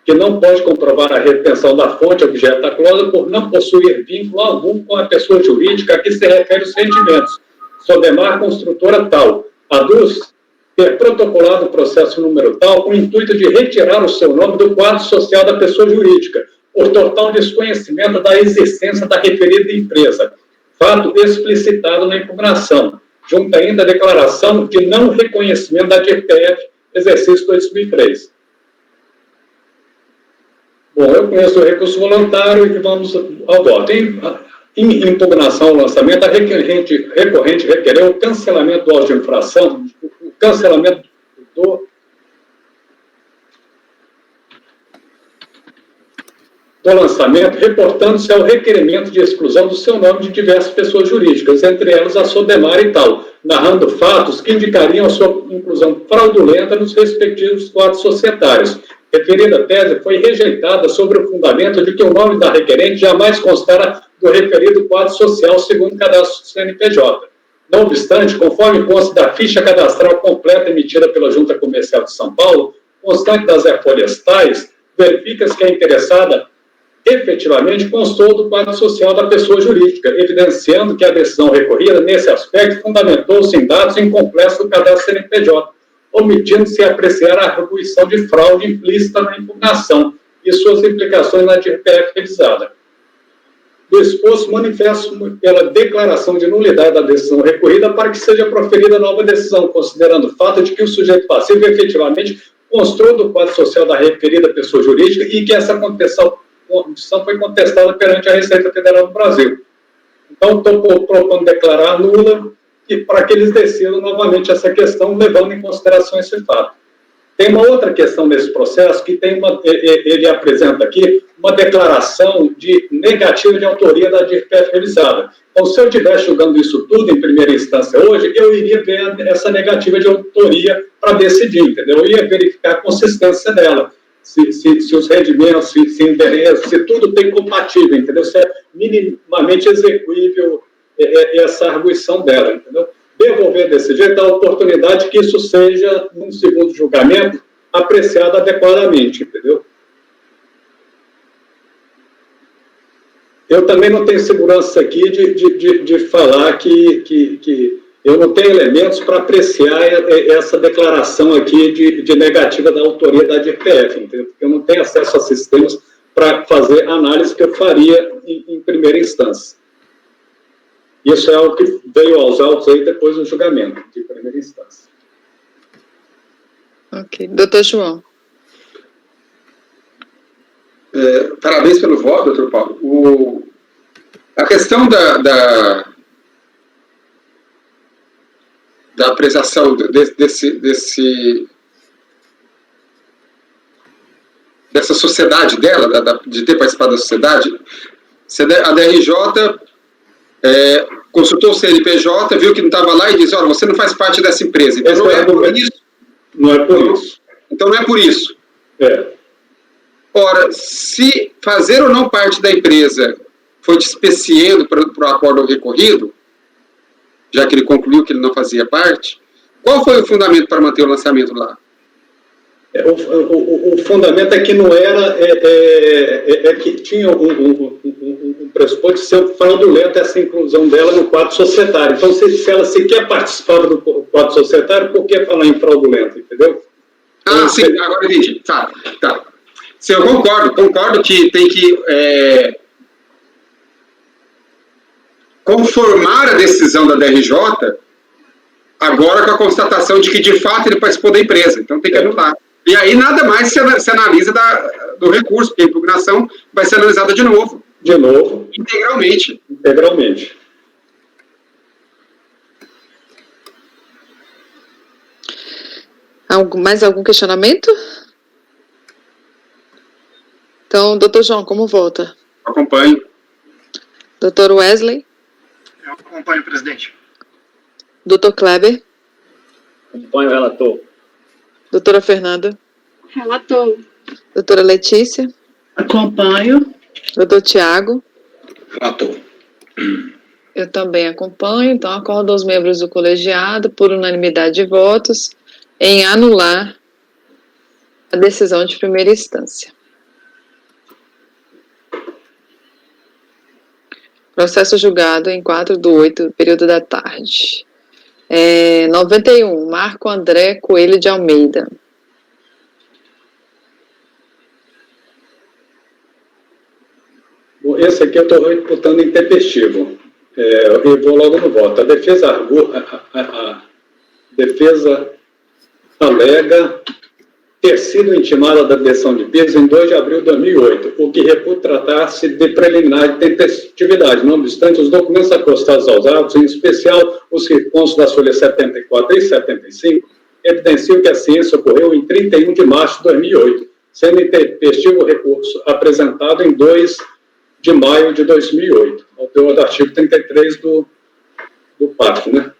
que não pode comprovar a retenção da fonte objeto da cláusula por não possuir vínculo algum com a pessoa jurídica a que se refere os rendimentos. Sodemar Construtora tal, aduz ter protocolado o processo número tal com o intuito de retirar o seu nome do quadro social da pessoa jurídica, por total desconhecimento da existência da referida empresa, fato explicitado na impugnação, junto ainda a declaração de não reconhecimento da DIRPF, exercício 2003. Bom, eu conheço o recurso voluntário e vamos ao voto. Em impugnação ao lançamento, a recorrente requereu o cancelamento do auto de infração, o cancelamento do lançamento, reportando-se ao requerimento de exclusão do seu nome de diversas pessoas jurídicas, entre elas a Sodemar e tal, narrando fatos que indicariam a sua inclusão fraudulenta nos respectivos quadros societários. Referida tese foi rejeitada sobre o fundamento de que o nome da requerente jamais constará do referido quadro social segundo o cadastro do CNPJ. Não obstante, conforme consta da ficha cadastral completa emitida pela Junta Comercial de São Paulo, constante das folhas tais, verifica-se que a interessada efetivamente constou do quadro social da pessoa jurídica, evidenciando que a decisão recorrida, nesse aspecto, fundamentou-se em dados incompletos do cadastro CNPJ, omitindo-se apreciar a arguição de fraude implícita na impugnação e suas implicações na DIRPF revisada. Do exposto, manifesto pela declaração de nulidade da decisão recorrida para que seja proferida nova decisão, considerando o fato de que o sujeito passivo efetivamente constou do quadro social da referida pessoa jurídica e que essa condição foi contestada perante a Receita Federal do Brasil. Então, estou propondo declarar nula para que eles decidam novamente essa questão, levando em consideração esse fato. Tem uma outra questão nesse processo, que ele apresenta aqui uma declaração negativa de autoria da DIRPF revisada. Então, se eu estivesse julgando isso tudo em primeira instância hoje, eu iria ver essa negativa de autoria para decidir, entendeu? Eu ia verificar a consistência dela. Se os rendimentos, se endereço, se tudo tem compatível, entendeu? Se é minimamente execuível essa arguição dela, entendeu? Devolver desse jeito a oportunidade que isso seja, num segundo julgamento, apreciado adequadamente, entendeu? Eu também não tenho segurança aqui de falar que eu não tenho elementos para apreciar essa declaração aqui de negativa da autoria da DPF, entendeu? Porque eu não tenho acesso a sistemas para fazer análise que eu faria em primeira instância. Isso é algo que veio aos autos aí depois do julgamento de primeira instância. Ok. Doutor João. Parabéns pelo voto, doutor Paulo. A questão da apreciação dessa sociedade dela, de ter participado da sociedade, a DRJ consultou o CNPJ, viu que não estava lá e disse, olha, você não faz parte dessa empresa. Então não é por isso. Não é por isso. Então não é por isso. Ora, se fazer ou não parte da empresa foi despeciendo para o acordo recorrido, já que ele concluiu que ele não fazia parte, qual foi o fundamento para manter o lançamento lá? O fundamento é que não era, que tinha um pressuposto de ser fraudulento essa inclusão dela no quadro societário. Então, se ela sequer participava do quadro societário, por que falar em fraudulento, entendeu? Ah, sim, agora entendi. Tá. Sim, eu concordo que tem que conformar a decisão da DRJ agora com a constatação de que, de fato, ele participou da empresa. Então, tem que anular. E aí, nada mais se analisa do recurso, porque a impugnação vai ser analisada de novo. De novo. Integralmente. Integralmente. Mais algum questionamento? Então, doutor João, como vota? Acompanho. Doutor Wesley? Eu acompanho, presidente. Doutor Kleber? Acompanho o relator. Doutora Fernanda? Relator. Doutora Letícia? Acompanho. Doutor Tiago? Relator. Eu também acompanho, então acordo aos membros do colegiado, por unanimidade de votos, em anular a decisão de primeira instância. Processo julgado em 4/8, período da tarde. 91, Marco André Coelho de Almeida. Bom, esse aqui eu estou reputando intempestivo. Eu vou logo no voto. A defesa alega ter sido intimada da decisão de peso em 2 de abril de 2008, o que reputa tratar-se de preliminar de tempestividade. Não obstante, os documentos acostados aos autos, em especial os recursos das folhas 74 e 75, evidenciam que a ciência ocorreu em 31 de março de 2008, sendo intempestivo o recurso apresentado em 2 de maio de 2008, ao teor do artigo 33 do pacto, né?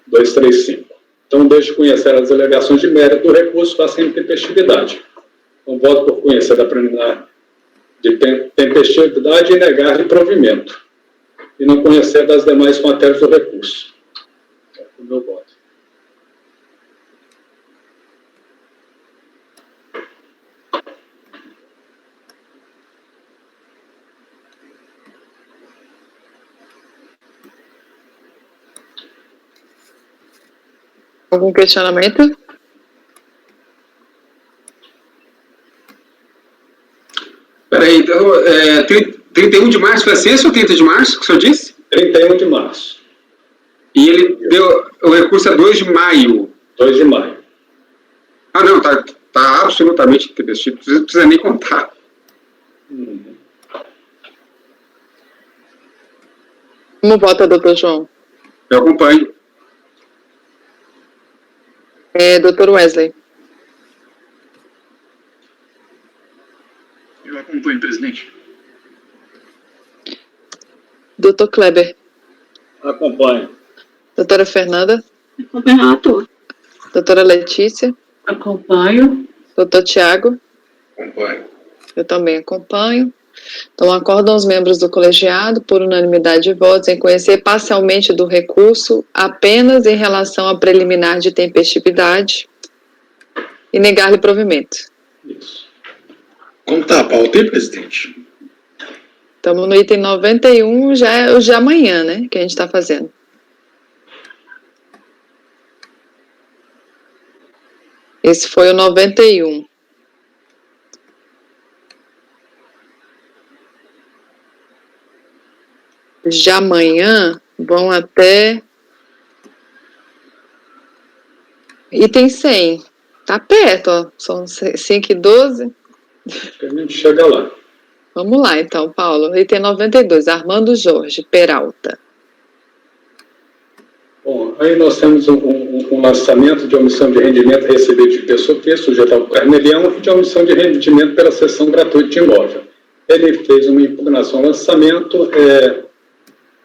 235. Então, deixe de conhecer as alegações de mérito do recurso, faça intempestividade. Então, voto por conhecer da preliminar de tempestividade e negar de provimento. E não conhecer das demais matérias do recurso. É o meu voto. Algum questionamento? Peraí, então, 31 de março foi a ciência ou 30 de março, que o senhor disse? 31 de março. E ele deu o recurso a 2 de maio. 2 de maio. Ah, não, tá absolutamente intempestivo, não precisa nem contar. Como vota, doutor João? Eu acompanho. Doutor Wesley? Eu acompanho, presidente. Doutor Kleber? Acompanho. Doutora Fernanda? Acompanho o relator. Doutora Letícia? Acompanho. Doutor Tiago? Acompanho. Eu também acompanho. Então, acordam os membros do colegiado, por unanimidade de votos, em conhecer parcialmente do recurso apenas em relação à preliminar de tempestividade e negar-lhe provimento. Isso. Como está a pauta aí, presidente? Estamos no item 91, já é o de amanhã, né? Que a gente está fazendo. Esse foi o 91. De amanhã vão até item 100. Tá perto, ó. São 5h12. A gente chega lá. Vamos lá, então, Paulo. Item 92, Armando Jorge Peralta. Bom, aí nós temos um lançamento de omissão de rendimento recebido de pessoa física, sujeito ao carnelião, e de omissão de rendimento pela cessão gratuita de imóvel. Ele fez uma impugnação ao lançamento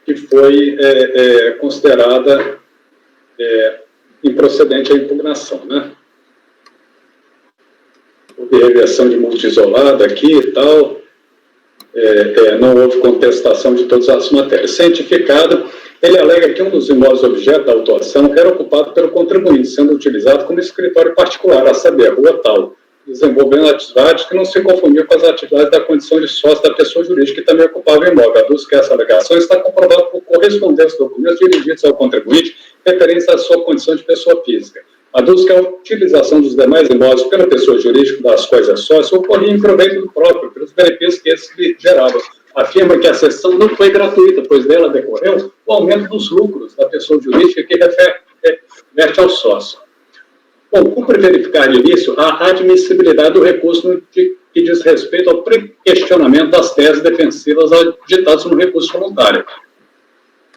que foi considerada improcedente a impugnação, né? Houve reversão de multa isolada aqui e tal, não houve contestação de todas as matérias. Cientificado, ele alega que um dos imóveis objeto da autuação era ocupado pelo contribuinte, sendo utilizado como escritório particular, a saber, rua tal, desenvolvendo atividades que não se confundiam com as atividades da condição de sócio da pessoa jurídica que também ocupava o imóvel. Aduz que essa alegação está comprovada por correspondência de documentos dirigidos ao contribuinte referentes à sua condição de pessoa física. Aduz que a utilização dos demais imóveis pela pessoa jurídica das quais é sócio ocorria em proveito do próprio, pelos benefícios que esses lhe geravam. Afirma que a cessão não foi gratuita, pois dela decorreu o aumento dos lucros da pessoa jurídica que reverte ao sócio. Bom, cumpre verificar de início a admissibilidade do recurso que diz respeito ao questionamento das teses defensivas ditadas no recurso voluntário.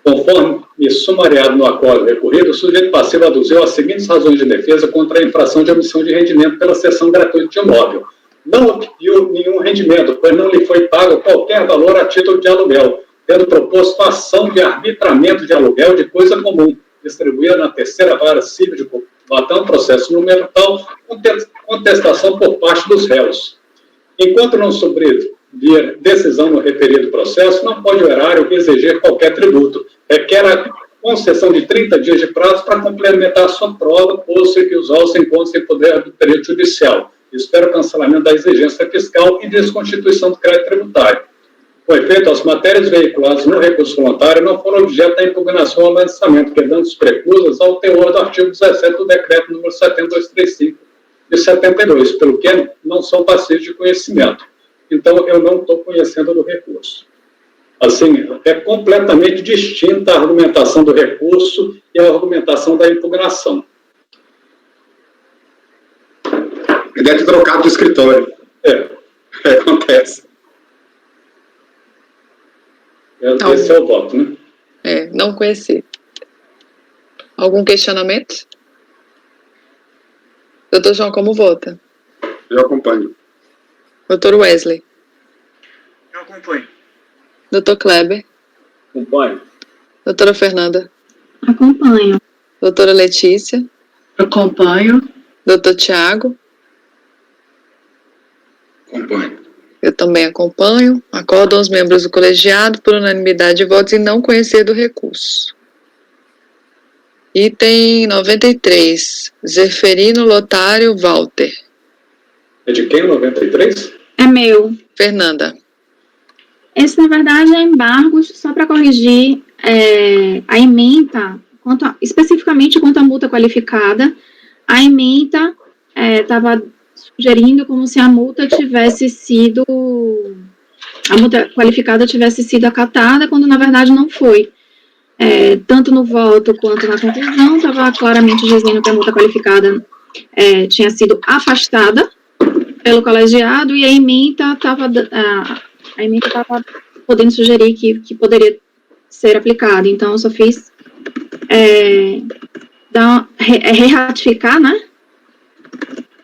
Conforme sumariado no acordo recorrido, o sujeito passivo aduziu as seguintes razões de defesa contra a infração de omissão de rendimento pela cessão gratuita de imóvel. Não obteve nenhum rendimento, pois não lhe foi pago qualquer valor a título de aluguel, tendo proposto ação de arbitramento de aluguel de coisa comum, distribuída na terceira vara civil de Cubatão, processo número tal, contestação por parte dos réus. Enquanto não sobrevier decisão no referido processo, não pode o erário exigir qualquer tributo. Requer a concessão de 30 dias de prazo para complementar sua prova, posto que os autos encontram-se em poder do período judicial. Espero o cancelamento da exigência fiscal e desconstituição do crédito tributário. Com efeito, as matérias veiculadas no recurso voluntário não foram objeto da impugnação ao lançamento, quedando-se preclusas ao teor do artigo 17 do decreto número 7235 de 72, pelo que não são passíveis de conhecimento. Então, eu não estou conhecendo do recurso. Assim, é completamente distinta a argumentação do recurso e a argumentação da impugnação. Ele deve ter trocado de escritório. Acontece. Esse é o voto, né? Não conheci. Algum questionamento? Doutor João, como vota? Eu acompanho. Doutor Wesley? Eu acompanho. Doutor Kleber? Acompanho. Doutora Fernanda? Acompanho. Doutora Letícia? Acompanho. Doutor Tiago? Acompanho. Eu também acompanho. Acordam os membros do colegiado por unanimidade de votos em não conhecer do recurso. Item 93. Zeferino Lotário Walter. É de quem, 93? É meu. Fernanda. Esse, na verdade, é embargos, só para corrigir a ementa, especificamente quanto à multa qualificada. A ementa estava sugerindo como se a multa qualificada tivesse sido acatada, quando na verdade não foi. Tanto no voto quanto na conclusão, estava claramente dizendo que a multa qualificada tinha sido afastada pelo colegiado e a ementa estava podendo sugerir que poderia ser aplicada. Então, eu só fiz reratificar, né?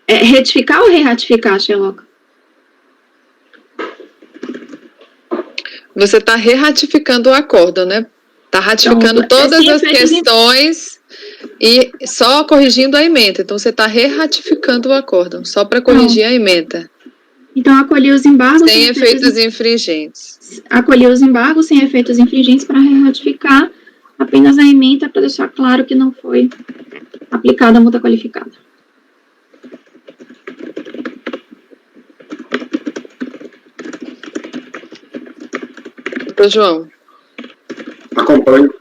Retificar ou reratificar, Sherlock? Você está reratificando o acordo, né? Está ratificando então, todas as questões e só corrigindo a ementa. Então, você está reratificando o acordo, só para corrigir a ementa. Então, acolhi os embargos... Sem efeitos infringentes. Acolhi os embargos sem efeitos infringentes para ratificar apenas a ementa para deixar claro que não foi aplicada a multa qualificada. Dr. João. Acompanho.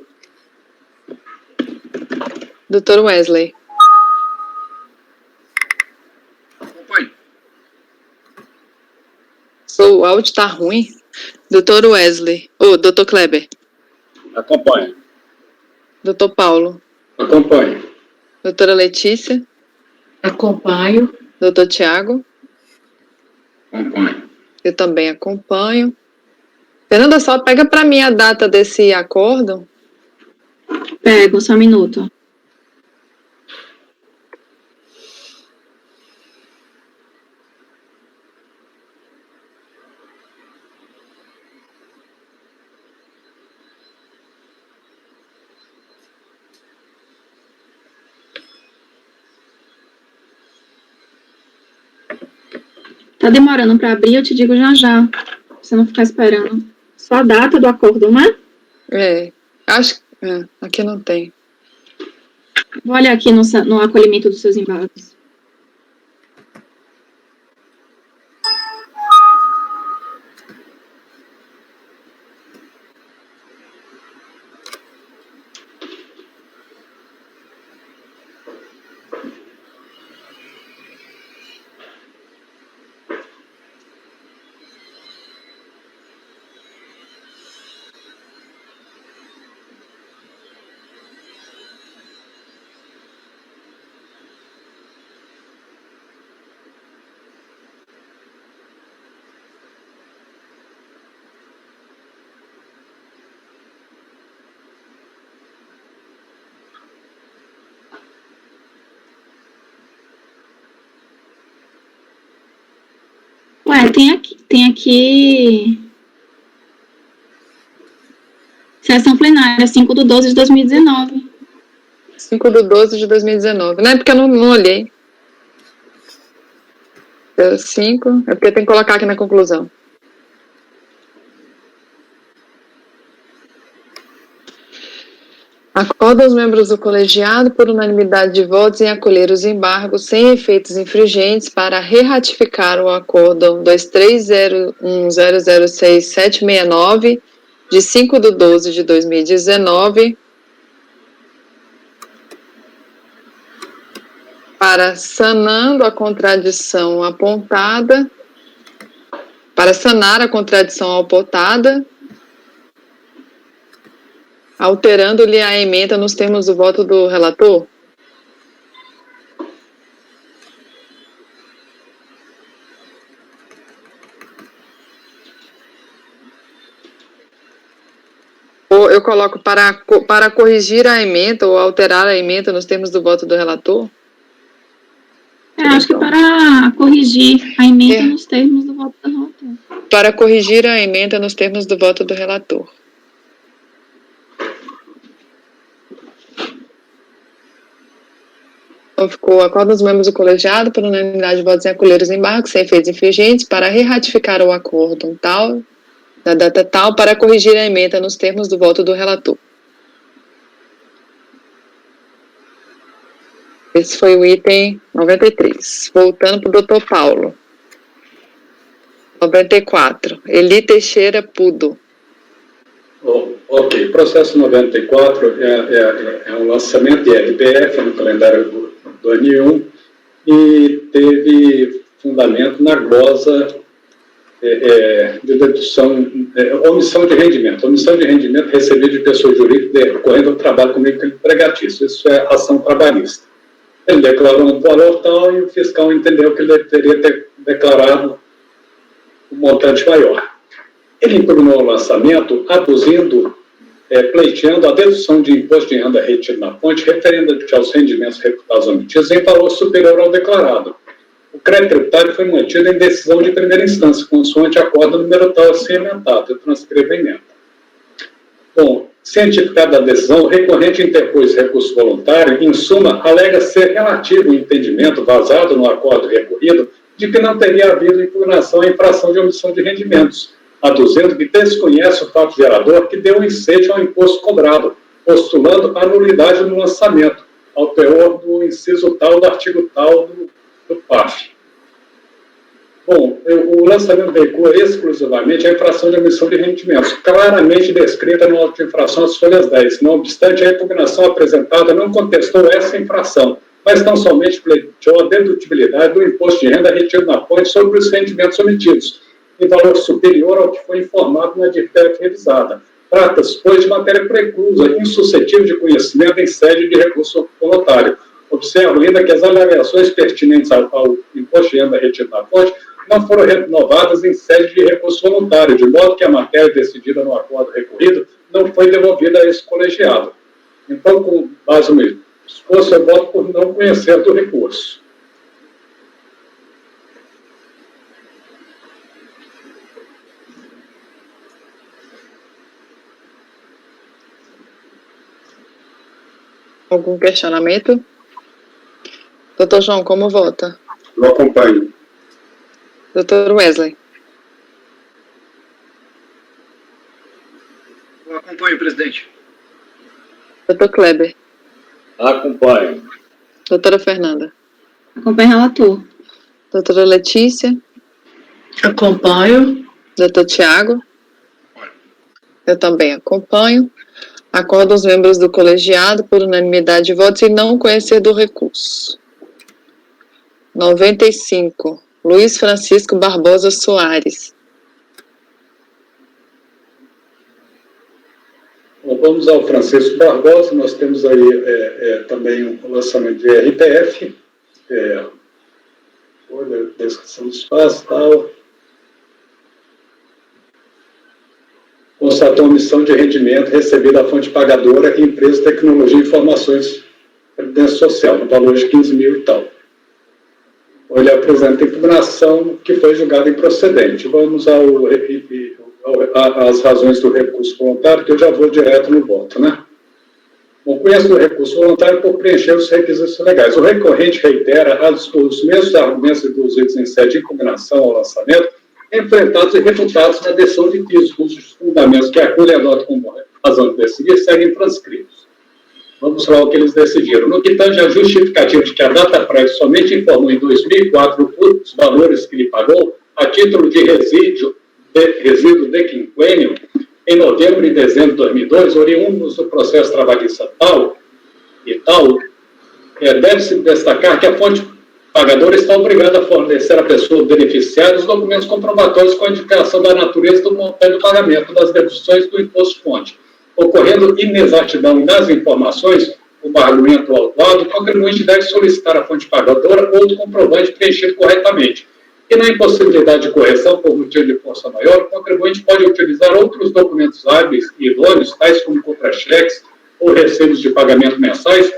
Dr. Wesley. Acompanho. O áudio tá ruim. Dr. Wesley. Dr. Kleber. Acompanho. Dr. Paulo. Acompanho. Doutora Letícia. Acompanho. Dr. Tiago. Acompanho. Eu também acompanho. Fernanda, só pega para mim a data desse acordo. Pego, só um minuto. Tá demorando para abrir, eu te digo já já. Pra você não ficar esperando. Só a data do acordo, não é? Acho que aqui não tem. Vou olhar aqui no acolhimento dos seus embargos. Ué, tem aqui sessão plenária, 5/12/2019. 5/12/2019. Não é porque eu não olhei. 05, é porque tem que colocar aqui na conclusão. Acorda os membros do colegiado por unanimidade de votos em acolher os embargos sem efeitos infringentes para reratificar o acórdão 2301006769 de 5/12/2019 para sanando a contradição apontada, para sanar a contradição apontada, alterando-lhe a emenda nos termos do voto do relator? Ou eu coloco para corrigir a emenda ou alterar a emenda nos termos do voto do relator? Acho que para corrigir a emenda nos termos do voto do relator. Para corrigir a emenda nos termos do voto do relator. Então, ficou acordo dos membros do colegiado por unanimidade de votos em acolher os embargos sem efeitos infringentes para reratificar o acordo tal, da data tal, para corrigir a emenda nos termos do voto do relator. Esse foi o item 93. Voltando para o doutor Paulo. 94. Eli Teixeira Pudo. Ok, processo 94 é um lançamento de LPF no calendário do 2001 e teve fundamento na glosa de dedução, omissão de rendimento. Omissão de rendimento recebido de pessoa jurídica decorrendo do trabalho comigo empregatício. Isso é ação trabalhista. Ele declarou um valor tal e o fiscal entendeu que ele deveria ter declarado um montante maior. Ele impugnou o lançamento, aduzindo, pleiteando a dedução de imposto de renda retido na fonte, referente aos rendimentos reputados omitidos em valor superior ao declarado. O crédito tributário foi mantido em decisão de primeira instância, consoante acordo número tal assim emendado. Eu transcrevo a emenda. Bom, cientificada a decisão, o recorrente interpôs recurso voluntário, em suma, alega ser relativo ao entendimento vazado no acordo recorrido de que não teria havido impugnação à infração de omissão de rendimentos, aduzindo que desconhece o fato gerador que deu incêndio ao imposto cobrado, postulando a nulidade no lançamento, ao teor do inciso tal do artigo tal do PAF. Bom, o lançamento do recurso é exclusivamente a infração de omissão de rendimentos, claramente descrita no auto de infração às folhas 10. Não obstante, a impugnação apresentada não contestou essa infração, mas tão somente pleiteou a dedutibilidade do imposto de renda retido na fonte sobre os rendimentos omitidos, em valor superior ao que foi informado na DIRTEC revisada. Trata-se, pois, de matéria preclusa, insuscetível de conhecimento em sede de recurso voluntário. Observo ainda que as alegações pertinentes ao imposto de renda retido na fonte não foram renovadas em sede de recurso voluntário, de modo que a matéria decidida no acordo recorrido não foi devolvida a esse colegiado. Então, com base no exposto, eu voto por não conhecer do recurso. Algum questionamento? Doutor João, como vota? Eu acompanho. Doutor Wesley? Eu acompanho, presidente. Doutor Kleber? Acompanho. Doutora Fernanda? Acompanha o relator. Doutora Letícia? Acompanho. Doutor Tiago? Eu também acompanho. Acordo os membros do colegiado por unanimidade de votos e não conhecer do recurso. 95. Luiz Francisco Barbosa Soares. Bom, vamos ao Francisco Barbosa. Nós temos aí também o lançamento de RPF, descrição do espaço e tal. Constatou omissão de rendimento recebida da fonte pagadora, empresa de tecnologia e informações previdência social, no valor de 15 mil e tal. Ele apresenta impugnação que foi julgada improcedente. Vamos às razões do recurso voluntário, que eu já vou direto no voto, né? Bom, conheço o recurso voluntário por preencher os requisitos legais. O recorrente reitera os mesmos argumentos incluídos em sede de impugnação ao lançamento, enfrentados e refutados na decisão de que os fundamentos que a Cúria adota como razão de decidir seguem transcritos. Vamos lá o que eles decidiram. No que tange a justificativa de que a data prévia somente informou em 2004 os valores que lhe pagou, a título de resíduo de quinquênio, em novembro e dezembro de 2002, oriundos do processo trabalhista tal, deve-se destacar que a fonte pagadora está obrigada a fornecer à pessoa beneficiária os documentos comprobatórios com a indicação da natureza do montante do pagamento das deduções do imposto-fonte. Ocorrendo inexatidão nas informações, como argumento autuado, o contribuinte deve solicitar à fonte pagadora outro comprovante preenchido corretamente. E na impossibilidade de correção por motivo de força maior, o contribuinte pode utilizar outros documentos hábeis e idôneos, tais como contra-cheques ou recibos de pagamento mensais,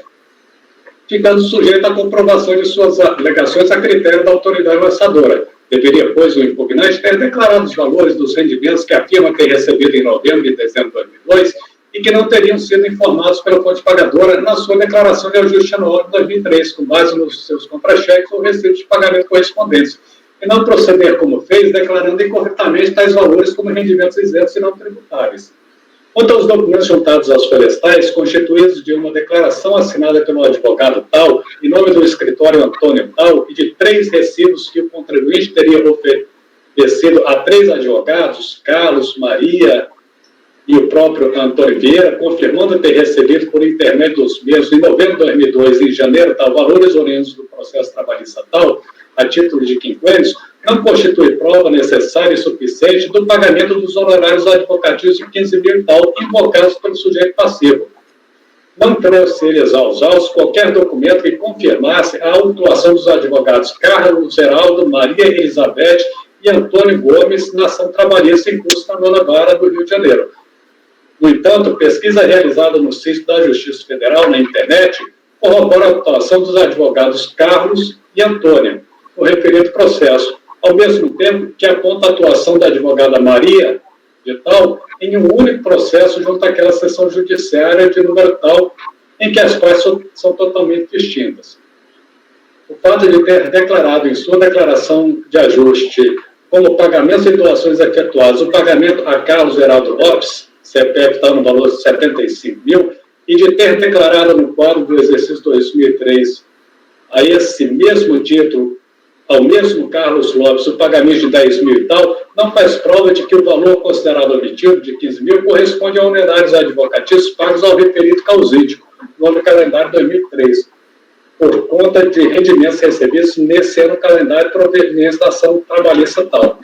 ficando sujeito à comprovação de suas alegações a critério da autoridade lançadora. Deveria, pois, o impugnante ter declarado os valores dos rendimentos que afirma ter recebido em novembro e dezembro de 2002 e que não teriam sido informados pela fonte pagadora na sua declaração de ajuste anual de 2003, com base nos seus contra-cheques ou recibos de pagamento correspondentes, e não proceder como fez, declarando incorretamente tais valores como rendimentos isentos e não tributáveis. Quanto aos documentos juntados às florestais, constituídos de uma declaração assinada pelo advogado tal, em nome do escritório Antônio tal, e de 3 recibos que o contribuinte teria oferecido a 3 advogados, Carlos, Maria e o próprio Antônio Vieira, confirmando ter recebido por intermédio dos mesmos, em novembro de 2002 e em janeiro tal, valores oriundos do processo trabalhista tal, a título de quinquênios, não constitui prova necessária e suficiente do pagamento dos honorários advocatícios de 15 mil e tal, invocados pelo sujeito passivo. Não trouxe-lhes aos autos qualquer documento que confirmasse a autuação dos advogados Carlos Geraldo, Maria Elizabeth e Antônio Gomes na ação trabalhista em curso na 9ª Vara do Rio de Janeiro. No entanto, pesquisa realizada no sítio da Justiça Federal na internet corrobora a autuação dos advogados Carlos e Antônio no referido processo, ao mesmo tempo que aponta a atuação da advogada Maria de tal em um único processo junto àquela seção judiciária de número tal, em que as partes são totalmente distintas. O fato de ter declarado em sua declaração de ajuste como pagamentos e doações efetuados o pagamento a Carlos Geraldo Lopes, CPF está no valor de 75 mil, e de ter declarado no quadro do exercício 2003 a esse mesmo título ao mesmo Carlos Lopes o pagamento de 10 mil e tal, não faz prova de que o valor considerado omitido, de 15 mil, corresponde a honorários advocatícios pagos ao referido causídico, no ano calendário 2003, por conta de rendimentos recebidos nesse ano calendário provenientes da ação trabalhista tal.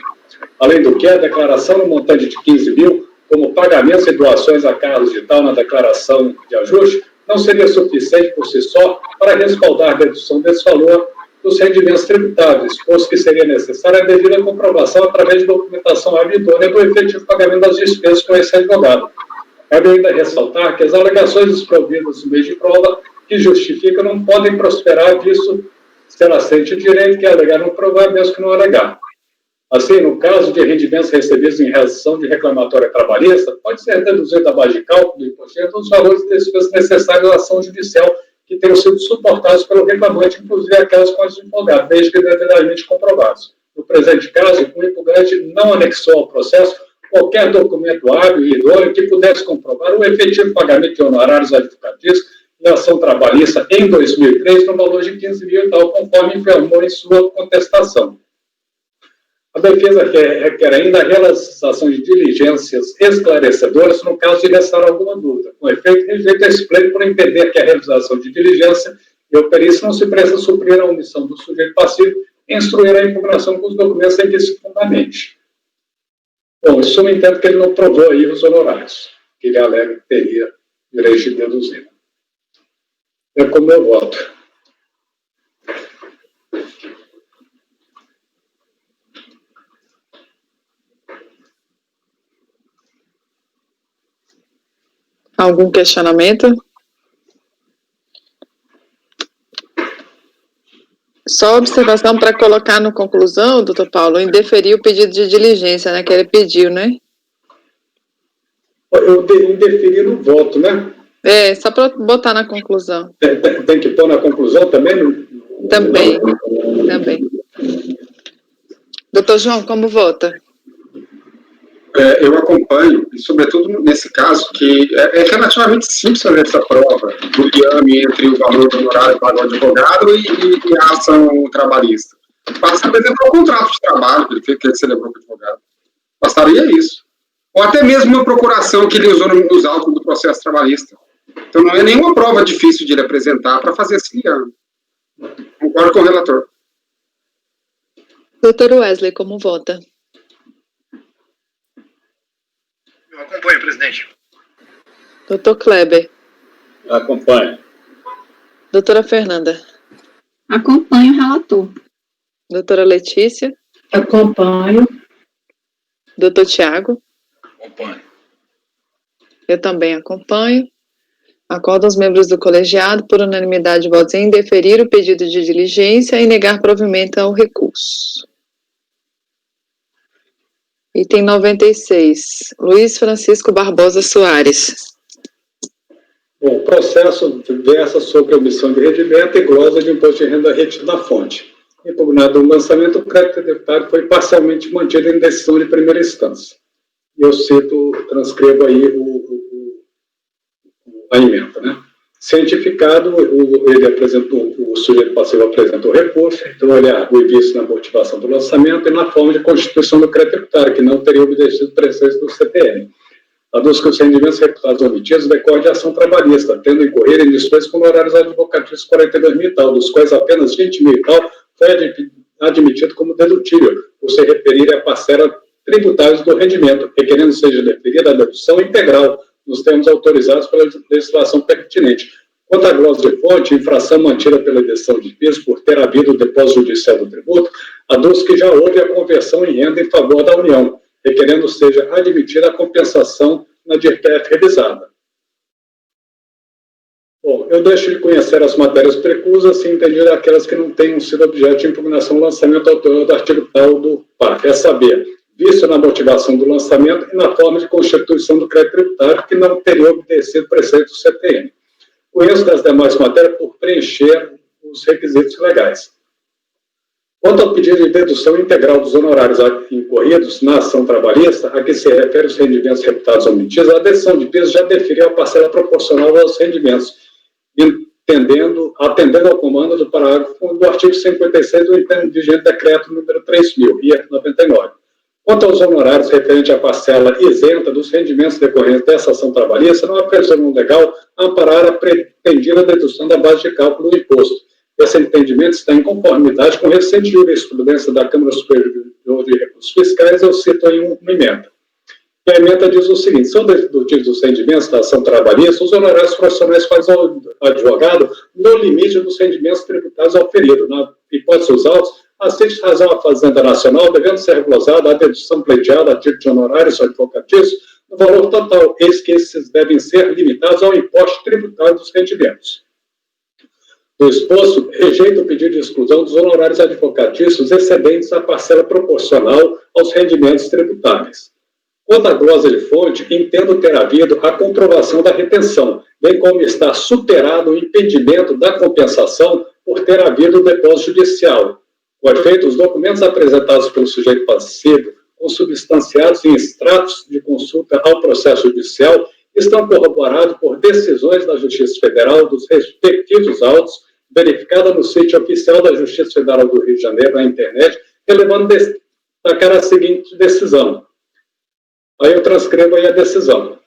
Além do que, a declaração no montante de 15 mil, como pagamentos e doações a Carlos de tal na declaração de ajuste, não seria suficiente por si só para respaldar a dedução desse valor dos rendimentos tributáveis, posto que seria necessária a devida comprovação através de documentação idônea do efetivo pagamento das despesas com esse advogado. Cabe ainda ressaltar que as alegações desprovidas do meio de prova que justificam não podem prosperar, visto ser assente o direito que alegar não provar, mesmo que não alegar. Assim, no caso de rendimentos recebidos em razão de reclamatória trabalhista, pode ser deduzido a base de cálculo do imposto os valores de despesas necessárias à ação judicial que tenham sido suportados pelo reclamante, inclusive aquelas com os advogados, desde que devidamente comprovados. No presente caso, o impugnante não anexou ao processo qualquer documento hábil e idôneo que pudesse comprovar o efetivo pagamento de honorários advocatícios e ação trabalhista em 2003 no valor de 15 mil e tal, conforme informou em sua contestação. A defesa requer ainda a realização de diligências esclarecedoras no caso de restar alguma dúvida. Com efeito, rejeita esse pleito por entender que a realização de diligência e a perícia não se presta a suprir a omissão do sujeito passivo e instruir a impugnação com os documentos em que se fundamente. Bom, em suma, entendo que ele não provou aí os honorários, que ele alega que teria direito de deduzir. É como eu voto. Algum questionamento? Só observação para colocar na conclusão, doutor Paulo, indeferir o pedido de diligência, né, que ele pediu, né? Eu indeferi no voto, né? É, só para botar na conclusão. Tem que pôr na conclusão também? Também. Doutor João, como vota? Eu acompanho, e sobretudo nesse caso, que é relativamente simples fazer essa prova do liame entre o valor do honorário pago ao advogado e a ação trabalhista. Basta apresentar o contrato de trabalho que ele celebrou com o advogado. Bastaria isso. Ou até mesmo uma procuração que ele usou nos autos do processo trabalhista. Então não é nenhuma prova difícil de ele apresentar para fazer esse liame. Concordo com o relator. Doutor Wesley, como vota? Eu acompanho, presidente. Doutor Kleber? Acompanho. Doutora Fernanda? Acompanho o relator. Doutora Letícia? Acompanho. Doutor Tiago? Acompanho. Eu também acompanho. Acordo aos membros do colegiado, por unanimidade de votos, em indeferir o pedido de diligência e negar provimento ao recurso. Item 96. Luiz Francisco Barbosa Soares. Bom, o processo versa sobre a omissão de rendimento e glosa de imposto de renda retido na fonte. Impugnado o lançamento, o crédito tributário foi parcialmente mantido em decisão de primeira instância. E eu transcrevo aí a emenda, né? Cientificado, o sujeito passivo apresentou recurso, então ele argui vício na motivação do lançamento e na forma de constituição do crédito tributário, que não teria obedecido preceitos do CTN. Aduz que os rendimentos reputados omitidos decorrem de ação trabalhista, tendo incorrido em despesas com honorários advocatícios 42 mil e tal, dos quais apenas 20 mil e tal foi admitido como dedutível, por se referir à parcela tributária do rendimento, requerendo seja deferida a dedução integral, nos termos autorizados pela legislação pertinente. Quanto à glosa de fonte, infração mantida pela decisão de piso por ter havido o depósito judicial do tributo, aduz que já houve a conversão em renda em favor da União, requerendo seja admitida a compensação na DIRPF revisada. Bom, eu deixo de conhecer as matérias preclusas, assim entendido aquelas que não tenham sido objeto de impugnação ou lançamento autor do artigo tal do PAF, é saber, visto na motivação do lançamento e na forma de constituição do crédito tributário, que não teria obedecido preceitos do CTN. Conheço das demais matérias por preencher os requisitos legais. Quanto ao pedido de dedução integral dos honorários incorridos na ação trabalhista, a que se refere os rendimentos reputados omitidos, a decisão de piso já definiu a parcela proporcional aos rendimentos, atendendo ao comando do parágrafo do artigo 56 do então vigente decreto número 3.099. Quanto aos honorários referentes à parcela isenta dos rendimentos decorrentes dessa ação trabalhista, não há previsão legal a amparar a pretendida dedução da base de cálculo do imposto. Esse entendimento está em conformidade com recente jurisprudência da Câmara Superior de Recursos Fiscais, eu cito em uma emenda. E a emenda diz o seguinte: são dedutíveis dos rendimentos da ação trabalhista os honorários profissionais pagos ao advogado no limite dos rendimentos tributários ao ferido. Na hipótese dos autos, assiste razão à Fazenda Nacional, devendo ser glosada a dedução pleiteada a título de honorários advocatícios no valor total, eis que esses devem ser limitados ao imposto tributário dos rendimentos. Do exposto, rejeita o pedido de exclusão dos honorários advocatícios excedentes à parcela proporcional aos rendimentos tributáveis. Quanto à glosa de fonte, entendo ter havido a comprovação da retenção, bem como estar superado o impedimento da compensação por ter havido o depósito judicial. Com efeito, os documentos apresentados pelo sujeito passivo, consubstanciados em extratos de consulta ao processo judicial, estão corroborados por decisões da Justiça Federal dos respectivos autos, verificada no sítio oficial da Justiça Federal do Rio de Janeiro, na internet, relevando destacar a seguinte decisão. Aí eu transcrevo aí a decisão.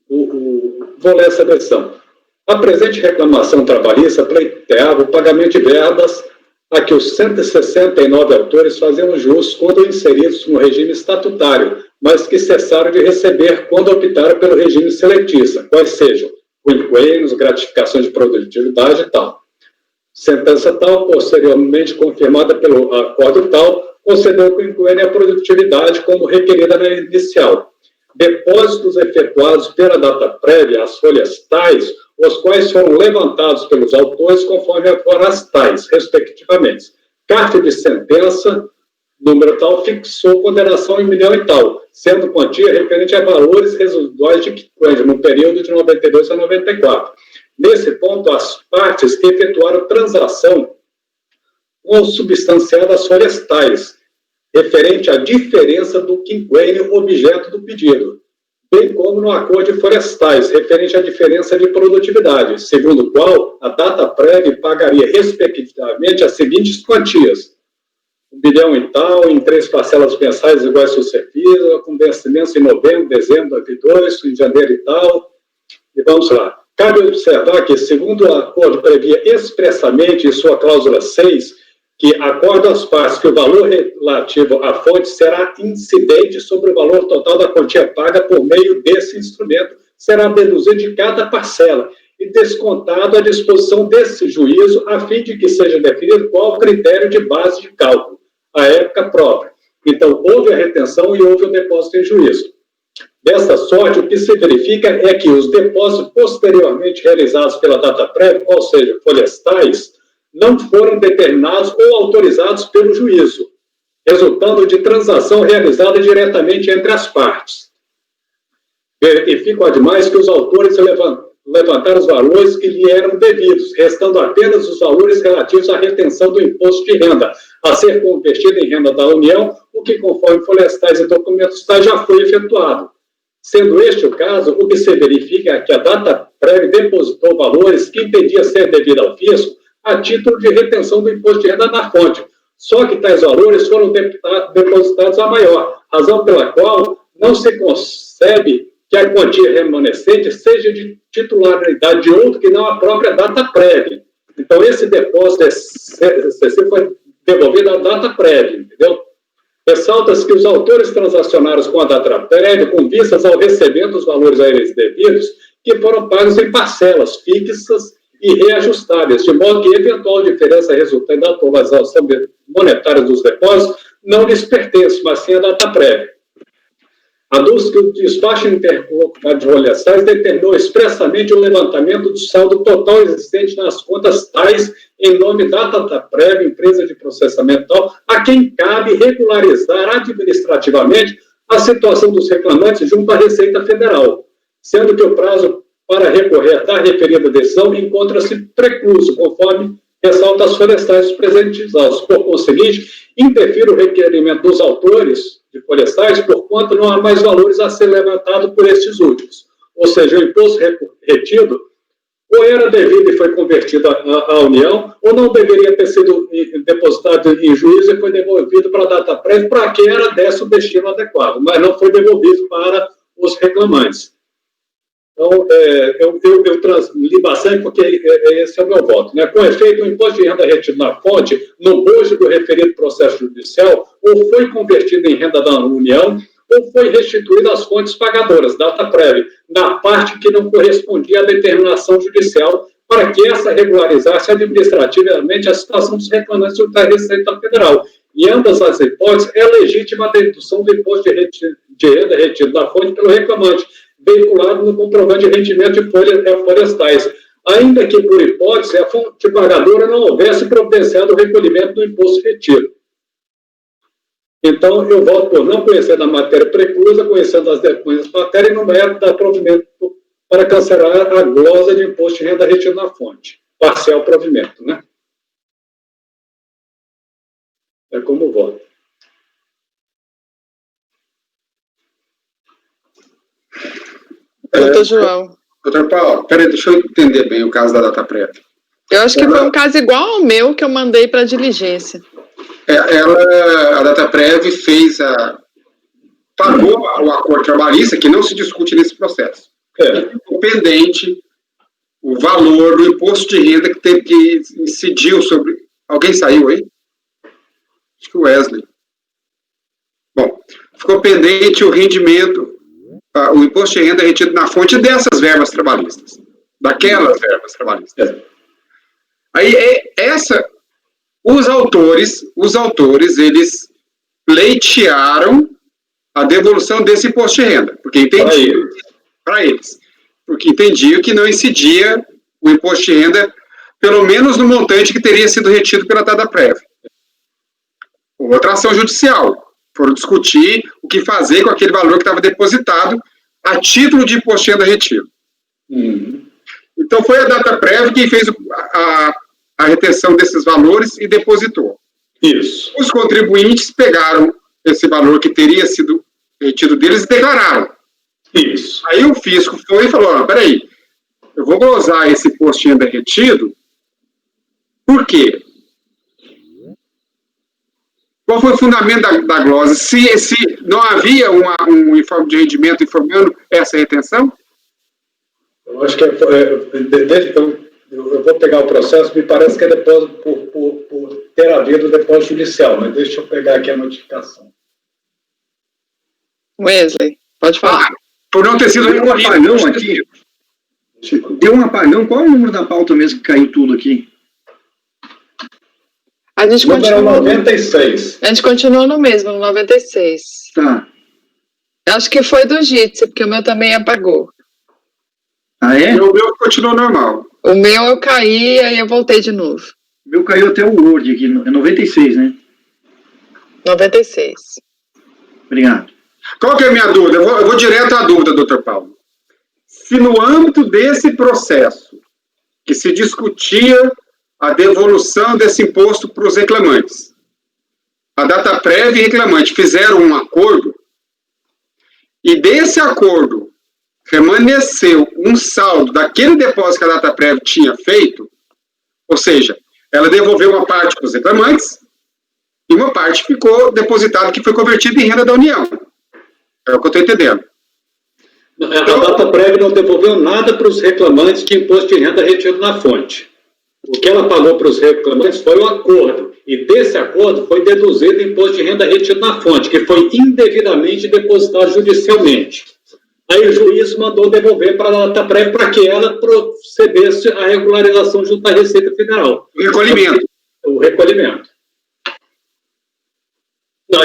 Vou ler essa decisão. A presente reclamação trabalhista pleiteava o pagamento de verbas a que os 169 autores faziam jus quando inseridos no regime estatutário, mas que cessaram de receber quando optaram pelo regime seletista, quais sejam quinquênios, gratificações de produtividade e tal. Sentença tal, posteriormente confirmada pelo acordo tal, concedeu o quinquênio à produtividade como requerida na inicial. Depósitos efetuados pela data prévia às folhas tais, os quais foram levantados pelos autores conforme as tais, respectivamente. Carta de sentença, número tal, fixou condenação em milhão e tal, sendo quantia referente a valores residuais de quinquênio no período de 92 a 94. Nesse ponto, as partes efetuaram transação consubstanciada às folhas tais, referente à diferença do quinquênio objeto do pedido, bem como no acordo de florestais, referente à diferença de produtividade, segundo o qual a data prévia pagaria, respectivamente, as seguintes quantias: 1 bilhão e tal, em 3 parcelas mensais iguais ao serviço, com vencimentos em novembro, dezembro, 2022, em janeiro e tal. E vamos lá. Cabe observar que, segundo o acordo previa expressamente em sua cláusula 6, que acorda as partes que o valor relativo à fonte será incidente sobre o valor total da quantia paga por meio desse instrumento, será deduzido de cada parcela e descontado à disposição desse juízo, a fim de que seja definido qual o critério de base de cálculo, a época própria. Então, houve a retenção e houve o depósito em juízo. Desta sorte, o que se verifica é que os depósitos posteriormente realizados pela data prévia, ou seja, folhas tais, não foram determinados ou autorizados pelo juízo, resultando de transação realizada diretamente entre as partes. Verifico, ademais, que os autores levantaram os valores que lhe eram devidos, restando apenas os valores relativos à retenção do imposto de renda, a ser convertido em renda da União, o que, conforme florestais e documentos tais, já foi efetuado. Sendo este o caso, o que se verifica é que a data prévia depositou valores que entendia ser devido ao fisco a título de retenção do imposto de renda na fonte, só que tais valores foram depositados a maior, razão pela qual não se concebe que a quantia remanescente seja de titularidade de outro que não a própria data prévia. Então, esse depósito excessivo foi devolvido à data prévia, entendeu? Ressalta-se que os autores transacionaram com a data prévia com vistas ao recebimento dos valores a eles devidos, que foram pagos em parcelas fixas e reajustáveis, de modo que eventual diferença resultante da atualização monetária dos depósitos não lhes pertence, mas sim a data prévia. Aduz que o despacho interlocutório de folhastais determinou expressamente o levantamento do saldo total existente nas contas tais em nome da data prévia, empresa de processamento tal, a quem cabe regularizar administrativamente a situação dos reclamantes junto à Receita Federal, sendo que o prazo para recorrer à referida decisão encontra-se precluso, conforme ressalta as florestais dos presentes autos. Por conseguinte, indefiro o requerimento dos autores de florestais, porquanto não há mais valores a ser levantado por estes últimos. ou seja, o imposto retido, ou era devido e foi convertido à União, ou não deveria ter sido depositado em juízo e foi devolvido para a data prévia, para que era desse o destino adequado, mas não foi devolvido para os reclamantes. Então, eu li bastante porque esse é o meu voto. Né? Com efeito, o imposto de renda retido na fonte, no bojo do referido processo judicial, ou foi convertido em renda da União, ou foi restituído às fontes pagadoras, data prévia, na parte que não correspondia à determinação judicial, para que essa regularizasse administrativamente a situação dos reclamantes junto à Receita Federal. Em ambas as hipóteses, é legítima a dedução do imposto de renda retido da fonte pelo reclamante, veiculado no comprovante de rendimento de florestais, ainda que, por hipótese, a fonte pagadora não houvesse providenciado o recolhimento do imposto retido. Então, eu voto por não conhecer a matéria preclusa, conhecendo as depois matérias e no mérito da provimento para cancelar a glosa de imposto de renda retido na fonte. Parcial provimento, né? É como voto. Doutor João. Doutor Paulo, peraí, deixa eu entender bem o caso da data prévia. Eu acho que foi um caso igual ao meu que eu mandei para diligência. A data prévia pagou o acordo trabalhista, que não se discute nesse processo. Ficou pendente o valor do imposto de renda que incidiu sobre... Alguém saiu aí? Acho que o Wesley. Bom, ficou pendente o rendimento, o imposto de renda retido na fonte dessas verbas trabalhistas. Daquelas verbas trabalhistas. Aí, os autores, eles pleitearam a devolução desse imposto de renda, porque entendiam, para eles, porque entendiam que não incidia o imposto de renda, pelo menos no montante que teria sido retido pela data prévia. Outra ação judicial, foram discutir o que fazer com aquele valor que estava depositado a título de imposto de renda retido. Então, foi a data prévia quem fez a retenção desses valores e depositou. Isso. Os contribuintes pegaram esse valor que teria sido retido deles e declararam. Isso. Aí o fisco foi e falou, peraí, eu vou glosar esse imposto de renda retido, por quê? Qual foi o fundamento da glosa? Se não havia um informe de rendimento informando essa retenção? Eu acho que eu vou pegar o processo, me parece que é depósito por ter havido depósito judicial, mas deixa eu pegar aqui a notificação. Wesley, pode falar. Por não ter sido recolhido. Apagão aqui. Deu um apagão. Qual é o número da pauta mesmo que caiu tudo aqui? A gente continua. 96. A gente continua no mesmo, no 96. Tá. Acho que foi do Jitsi, porque o meu também apagou. Ah, é? O meu continuou normal. O meu eu caí, aí eu voltei de novo. O meu caiu até o Word aqui, é 96, né? 96. Obrigado. Qual que é a minha dúvida? Eu vou direto à dúvida, doutor Paulo. Se no âmbito desse processo, que se discutia a devolução desse imposto para os reclamantes, a data prévia e reclamante fizeram um acordo, e desse acordo remanesceu um saldo daquele depósito que a data prévia tinha feito, ou seja, ela devolveu uma parte para os reclamantes e uma parte ficou depositada que foi convertida em renda da União. É o que eu estou entendendo. A data prévia não devolveu nada para os reclamantes de imposto de renda retido na fonte. O que ela pagou para os reclamantes foi o acordo. E desse acordo foi deduzido imposto de renda retido na fonte, que foi indevidamente depositado judicialmente. Aí o juiz mandou devolver para a data prévia para que ela procedesse à regularização junto à Receita Federal. O recolhimento. O recolhimento. Não,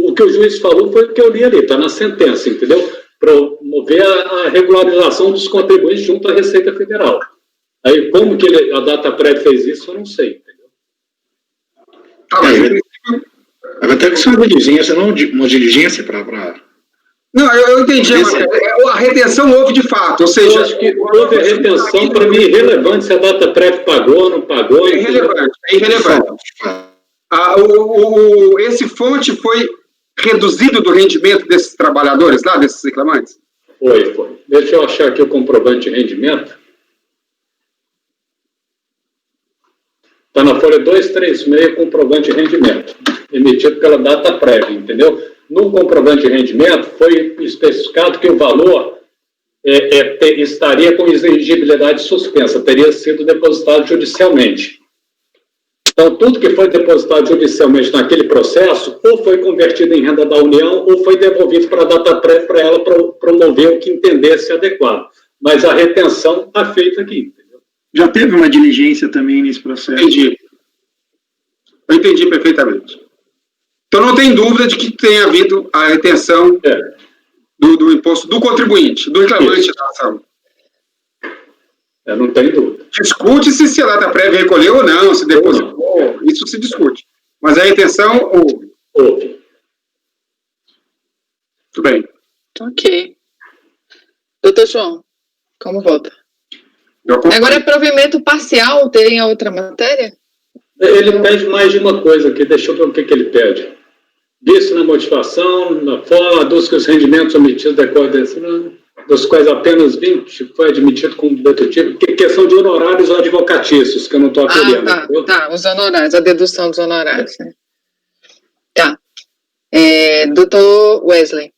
o que o juiz falou foi o que eu li ali, está na sentença, entendeu? Promover a regularização dos contribuintes junto à Receita Federal. Aí, como que a data prévia fez isso, eu não sei, entendeu? Vai ter que ser uma diligência, não uma diligência para... Não, eu entendi, mas a retenção houve de fato, ou seja... Eu acho que houve a retenção, para mim, irrelevante se a data prévia pagou ou não pagou. É irrelevante. Esse fonte foi reduzido do rendimento desses trabalhadores lá, desses reclamantes? Foi. Deixa eu achar aqui o comprovante de rendimento. Está na folha 236, comprovante de rendimento, emitido pela data prévia, entendeu? No comprovante de rendimento foi especificado que o valor estaria com exigibilidade suspensa, teria sido depositado judicialmente. Então, tudo que foi depositado judicialmente naquele processo, ou foi convertido em renda da União, ou foi devolvido para a data prévia para ela promover o que entendesse adequado. Mas a retenção está feita aqui, entendeu? Já teve uma diligência também nesse processo? Entendi. Eu entendi perfeitamente. Então, não tem dúvida de que tenha havido a retenção do imposto do contribuinte, do reclamante da ação. Não tem dúvida. Discute-se se a data prévia recolheu ou não, se depositou, isso se discute. Mas a retenção houve. Muito bem. Ok. Doutor João, como vota? Agora é provimento parcial, tem a outra matéria? Ele pede mais de uma coisa aqui, deixa eu ver o que ele pede. Disse na motivação, na forma, aduz que os rendimentos omitidos decorrem dos quais apenas 20 foi admitido como dedutível, que questão de honorários advocatícios, que eu não estou acolhendo. Tá, os honorários, a dedução dos honorários. Né? Tá. Doutor Wesley.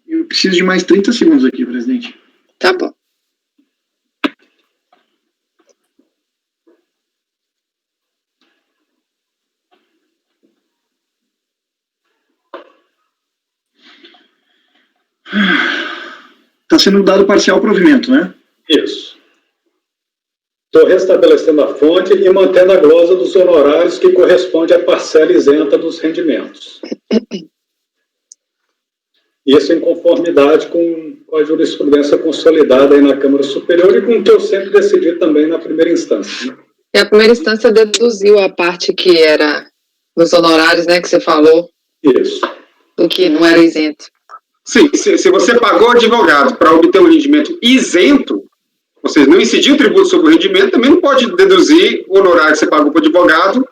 Eu preciso de mais 30 segundos aqui, presidente. Tá bom. Está sendo dado parcial provimento, né? Isso. Estou restabelecendo a fonte e mantendo a glosa dos honorários que corresponde à parcela isenta dos rendimentos. Isso em conformidade com a jurisprudência consolidada aí na Câmara Superior e com o que eu sempre decidi também na primeira instância. Né? E a primeira instância deduziu a parte que era dos honorários, né, que você falou. Isso. Do que não era isento. Sim, se você pagou advogado para obter um rendimento isento, ou seja, não incidiu o tributo sobre o rendimento, também não pode deduzir o honorário que você pagou para o advogado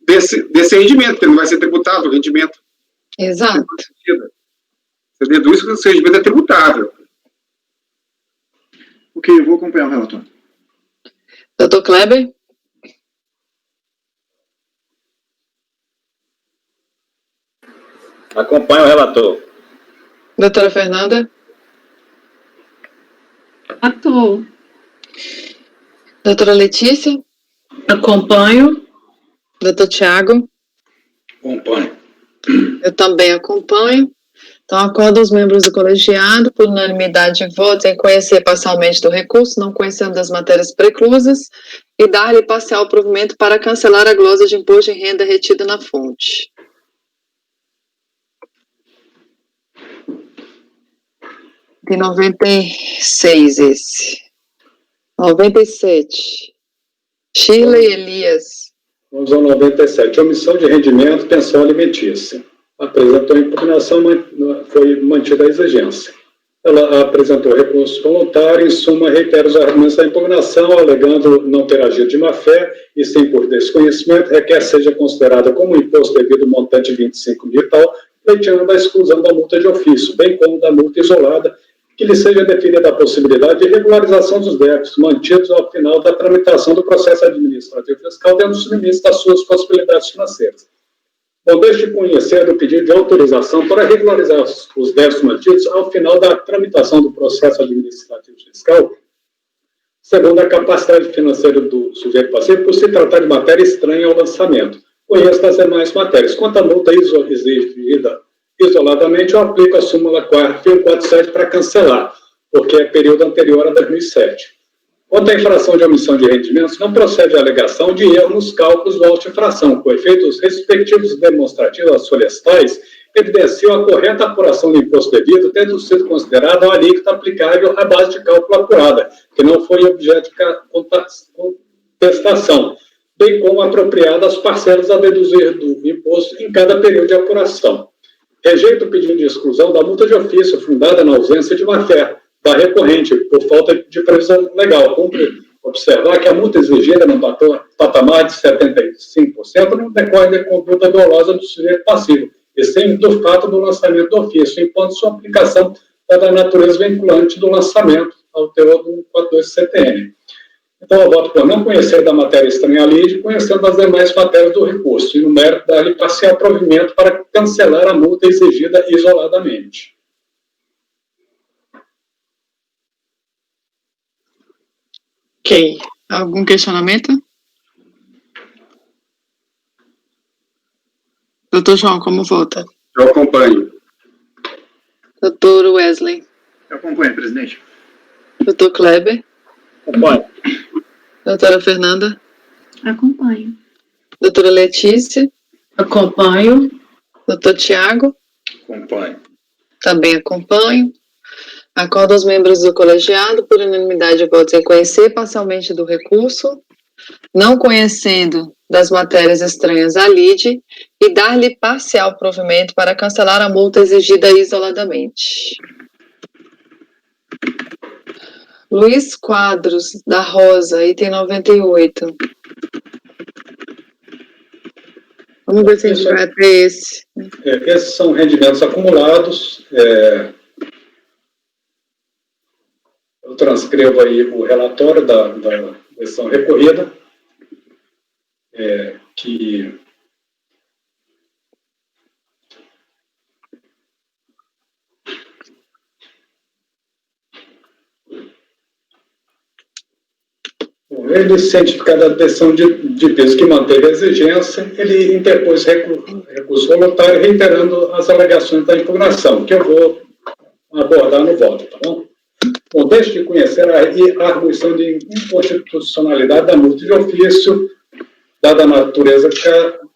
desse rendimento, porque não vai ser tributado o rendimento. Exato. Você deduz que o seu rendimento é tributável. Ok, eu vou acompanhar o relatório. Doutor Kleber? Acompanho o relator. Doutora Fernanda? Ator. Doutora Letícia? Acompanho. Doutor Tiago? Acompanho. Eu também acompanho. Então, acordo os membros do colegiado, por unanimidade de votos, em conhecer parcialmente do recurso, não conhecendo das matérias preclusas, e dar-lhe parcial provimento para cancelar a glosa de imposto de renda retida na fonte. De 96 esse. 97. Shirley Elias. Vamos ao 97. Omissão de rendimento, pensão alimentícia. Apresentou impugnação, foi mantida a exigência. Ela apresentou recurso voluntário, em suma, reitera os argumentos da impugnação, alegando não ter agido de má-fé e sim por desconhecimento, requer seja considerada como imposto devido ao montante de 25 mil e tal, pleiteando a exclusão da multa de ofício, bem como da multa isolada, que lhe seja definida a possibilidade de regularização dos débitos mantidos ao final da tramitação do processo administrativo fiscal dentro dos limites das suas possibilidades financeiras. Bom, deixe de conhecer do pedido de autorização para regularizar os débitos mantidos ao final da tramitação do processo administrativo fiscal, segundo a capacidade financeira do sujeito passivo, por se tratar de matéria estranha ao lançamento. Conheço das demais matérias. Quanto à multa exigida isoladamente, eu aplico a súmula 147 para cancelar, porque é período anterior a 2007. Quanto à infração de omissão de rendimentos, não procede a alegação de erro nos cálculos do auto-infração, com efeito os respectivos demonstrativos às folhas tais evidenciam a correta apuração do imposto devido, tendo sido considerado a alíquota aplicável à base de cálculo apurada, que não foi objeto de contestação, bem como apropriadas as parcelas a deduzir do imposto em cada período de apuração. Rejeito o pedido de exclusão da multa de ofício fundada na ausência de má-fé da recorrente, por falta de previsão legal. Cumpre observar que a multa exigida no patamar de 75% não decorre da conduta dolosa do sujeito passivo, e sim do fato do lançamento do ofício, enquanto sua aplicação dada a natureza vinculante do lançamento ao teor do 142 CTN. Então, eu voto por não conhecer da matéria estranha à lei, conhecendo as demais matérias do recurso, e no mérito dar-lhe parcial provimento para cancelar a multa exigida isoladamente. Ok. Algum questionamento? Doutor João, como vota? Eu acompanho. Doutor Wesley? Eu acompanho, presidente. Doutor Kleber? Acompanho. Doutora Fernanda? Acompanho. Doutora Letícia? Acompanho. Doutor Tiago? Acompanho. Também acompanho. Acordo aos membros do colegiado, por unanimidade de votos, reconhecer parcialmente do recurso, não conhecendo das matérias estranhas à lide, e dar-lhe parcial provimento para cancelar a multa exigida isoladamente. Luiz Quadros da Rosa, item 98. Vamos ver se a gente vai até esse. Esses são rendimentos acumulados. Eu transcrevo aí o relatório da decisão recorrida, que ele, cientificado a decisão de peso que manteve a exigência, ele interpôs recurso voluntário reiterando as alegações da impugnação, que eu vou abordar no voto, tá bom? Bom, deixe de conhecer a arguição de inconstitucionalidade da multa de ofício, dada a natureza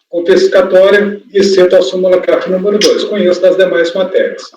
confiscatória, e cito a súmula CAF número 2. Conheço das demais matérias.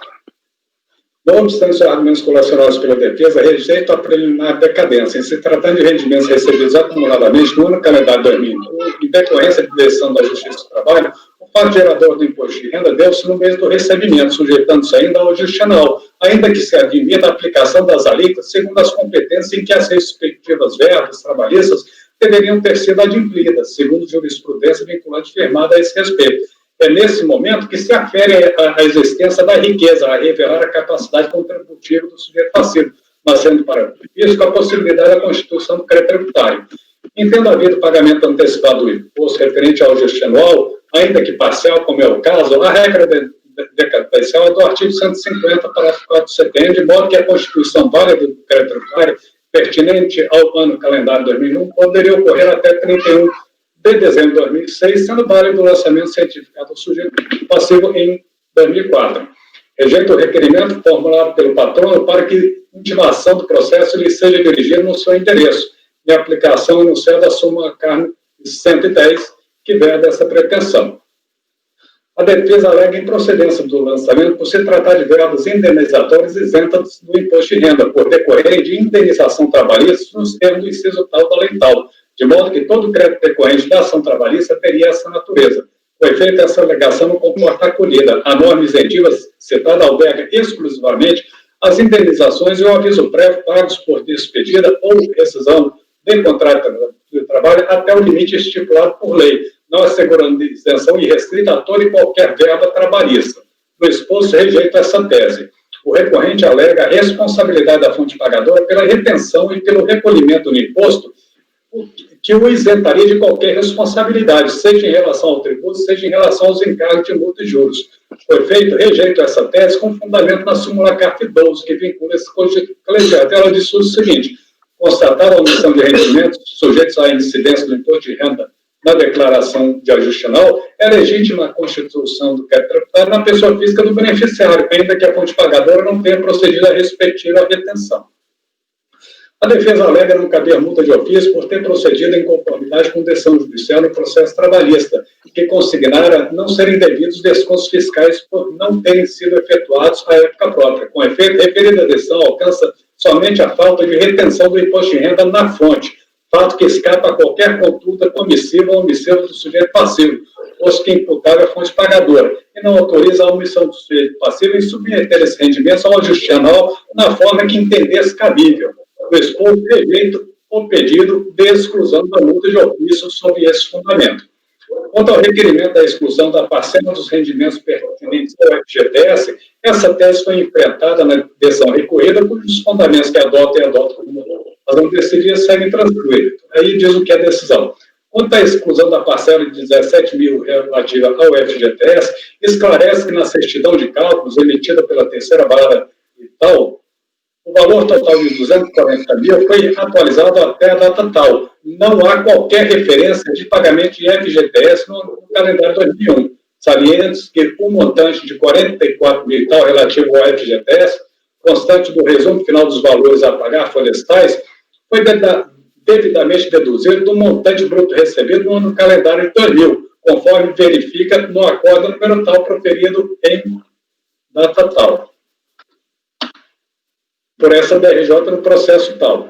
Não obstante os argumentos colacionados pela defesa, rejeito a preliminar decadência. Em se tratando de rendimentos recebidos acumuladamente no ano calendário 2001, em decorrência de decisão da Justiça do Trabalho, o fato gerador do imposto de renda deu-se no mês do recebimento, sujeitando-se ainda ao justicinal, ainda que se admita a aplicação das alíquotas segundo as competências em que as respectivas verbas trabalhistas deveriam ter sido adimplidas, segundo jurisprudência vinculante firmada a esse respeito. É nesse momento que se afere a existência da riqueza, a revelar a capacidade contributiva do sujeito passivo, mas sendo para isso com a possibilidade da constituição do crédito tributário. Entendo havido pagamento antecipado do imposto referente ao ajuste anual, ainda que parcial, como é o caso, a regra decadencial é do artigo 150, parágrafo 4 do CTN, de modo que a constituição válida do crédito tributário pertinente ao ano calendário 2001 poderia ocorrer até 31 de dezembro de 2006, sendo válido o lançamento certificado do sujeito passivo em 2004. Rejeito o requerimento formulado pelo patrono para que intimação do processo lhe seja dirigida no seu endereço, em aplicação enunciada da súmula CARM 110, que veda essa pretensão. A defesa alega improcedência do lançamento por se tratar de verbas indenizatórias isentas do imposto de renda, por decorrer de indenização trabalhista nos termos do inciso tal da lei tal, de modo que todo crédito decorrente da ação trabalhista teria essa natureza. Com efeito, essa alegação não comporta acolhida. A norma isentiva citada alberga exclusivamente as indenizações e o aviso prévio pagos por despedida ou rescisão de contrato de trabalho até o limite estipulado por lei, não assegurando isenção irrestrita a toda e qualquer verba trabalhista. No exposto, rejeito essa tese. O recorrente alega a responsabilidade da fonte pagadora pela retenção e pelo recolhimento do imposto, que o isentaria de qualquer responsabilidade, seja em relação ao tributo, seja em relação aos encargos de multa e juros. Foi feito, rejeito essa tese com fundamento na súmula CAF 12, que vincula esse colegiado. Ela diz o seguinte: constatada a omissão de rendimentos sujeitos à incidência do imposto de renda na declaração de ajuste anual, é legítima a constituição do crédito tributário na pessoa física do beneficiário, ainda que a fonte pagadora não tenha procedido a respectiva retenção. A defesa alega não caber multa de ofício por ter procedido em conformidade com decisão judicial no processo trabalhista, que consignara não serem devidos descontos fiscais por não terem sido efetuados à época própria. Com efeito, referida decisão alcança somente a falta de retenção do imposto de renda na fonte, fato que escapa a qualquer conduta comissiva ou omissiva do sujeito passivo, posto que imputável à fonte pagadora, e não autoriza a omissão do sujeito passivo em submeter esses rendimentos ao ajuste anual na forma que entendesse cabível. No exposto, rejeito o pedido de exclusão da multa de ofício sob esse fundamento. Quanto ao requerimento da exclusão da parcela dos rendimentos pertinentes ao FGTS, essa tese foi enfrentada na decisão recorrida, cujos fundamentos que adota e adota como razão decidir seguem tranquilo. Aí diz o que é a decisão. Quanto à exclusão da parcela de 17 mil relativa ao FGTS, esclarece que na certidão de cálculos emitida pela terceira vara e tal, o valor total de 240 mil foi atualizado até a data tal. Não há qualquer referência de pagamento de FGTS no calendário 2001. Salientes que o montante de 44 mil e tal relativo ao FGTS, constante do resumo final dos valores a pagar florestais, foi devidamente deduzido do montante bruto recebido no calendário de 2000, conforme verifica no acordo número tal proferido em data tal, por essa DRJ no processo tal.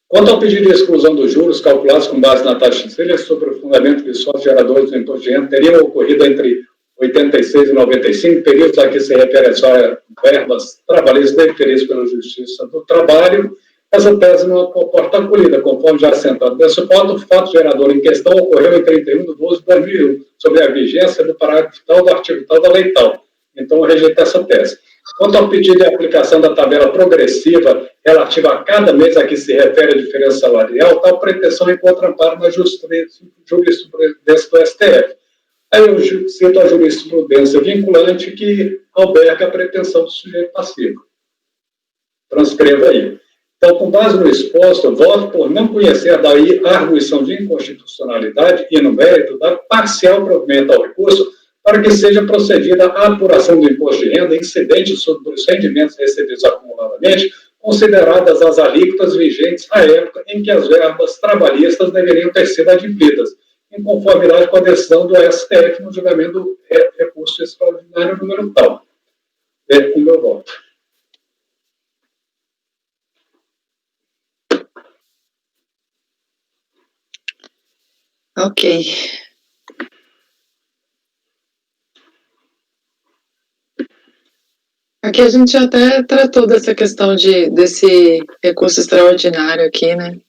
Quanto ao pedido de exclusão dos juros calculados com base na taxa de Selic sobre o fundamento que sócios geradores do imposto de renda teriam ocorrido entre 86 e 95, períodos a que se refere só a verbas trabalhistas deferidas pela Justiça do Trabalho, essa tese não comporta acolhida, conforme já assentado nesse ponto, o fato gerador em questão ocorreu em 31 de 12 de 2001, sobre a vigência do parágrafo tal do artigo tal da lei tal. Então, rejeita essa tese. Quanto ao pedido de aplicação da tabela progressiva relativa a cada mês a que se refere a diferença salarial, tal pretensão encontra amparo na jurisprudência do STF. Aí eu cito a jurisprudência vinculante que alberga a pretensão do sujeito passivo. Transcreva aí. Então, com base no exposto, voto por não conhecer daí a arguição de inconstitucionalidade e, no mérito, dar parcial provimento ao recurso para que seja procedida a apuração do imposto de renda incidente sobre os rendimentos recebidos acumuladamente, consideradas as alíquotas vigentes à época em que as verbas trabalhistas deveriam ter sido adimplidas, em conformidade com a decisão do STF no julgamento do recurso extraordinário número tal. É o meu voto. Ok. Aqui a gente já até tratou dessa questão desse recurso extraordinário aqui, né?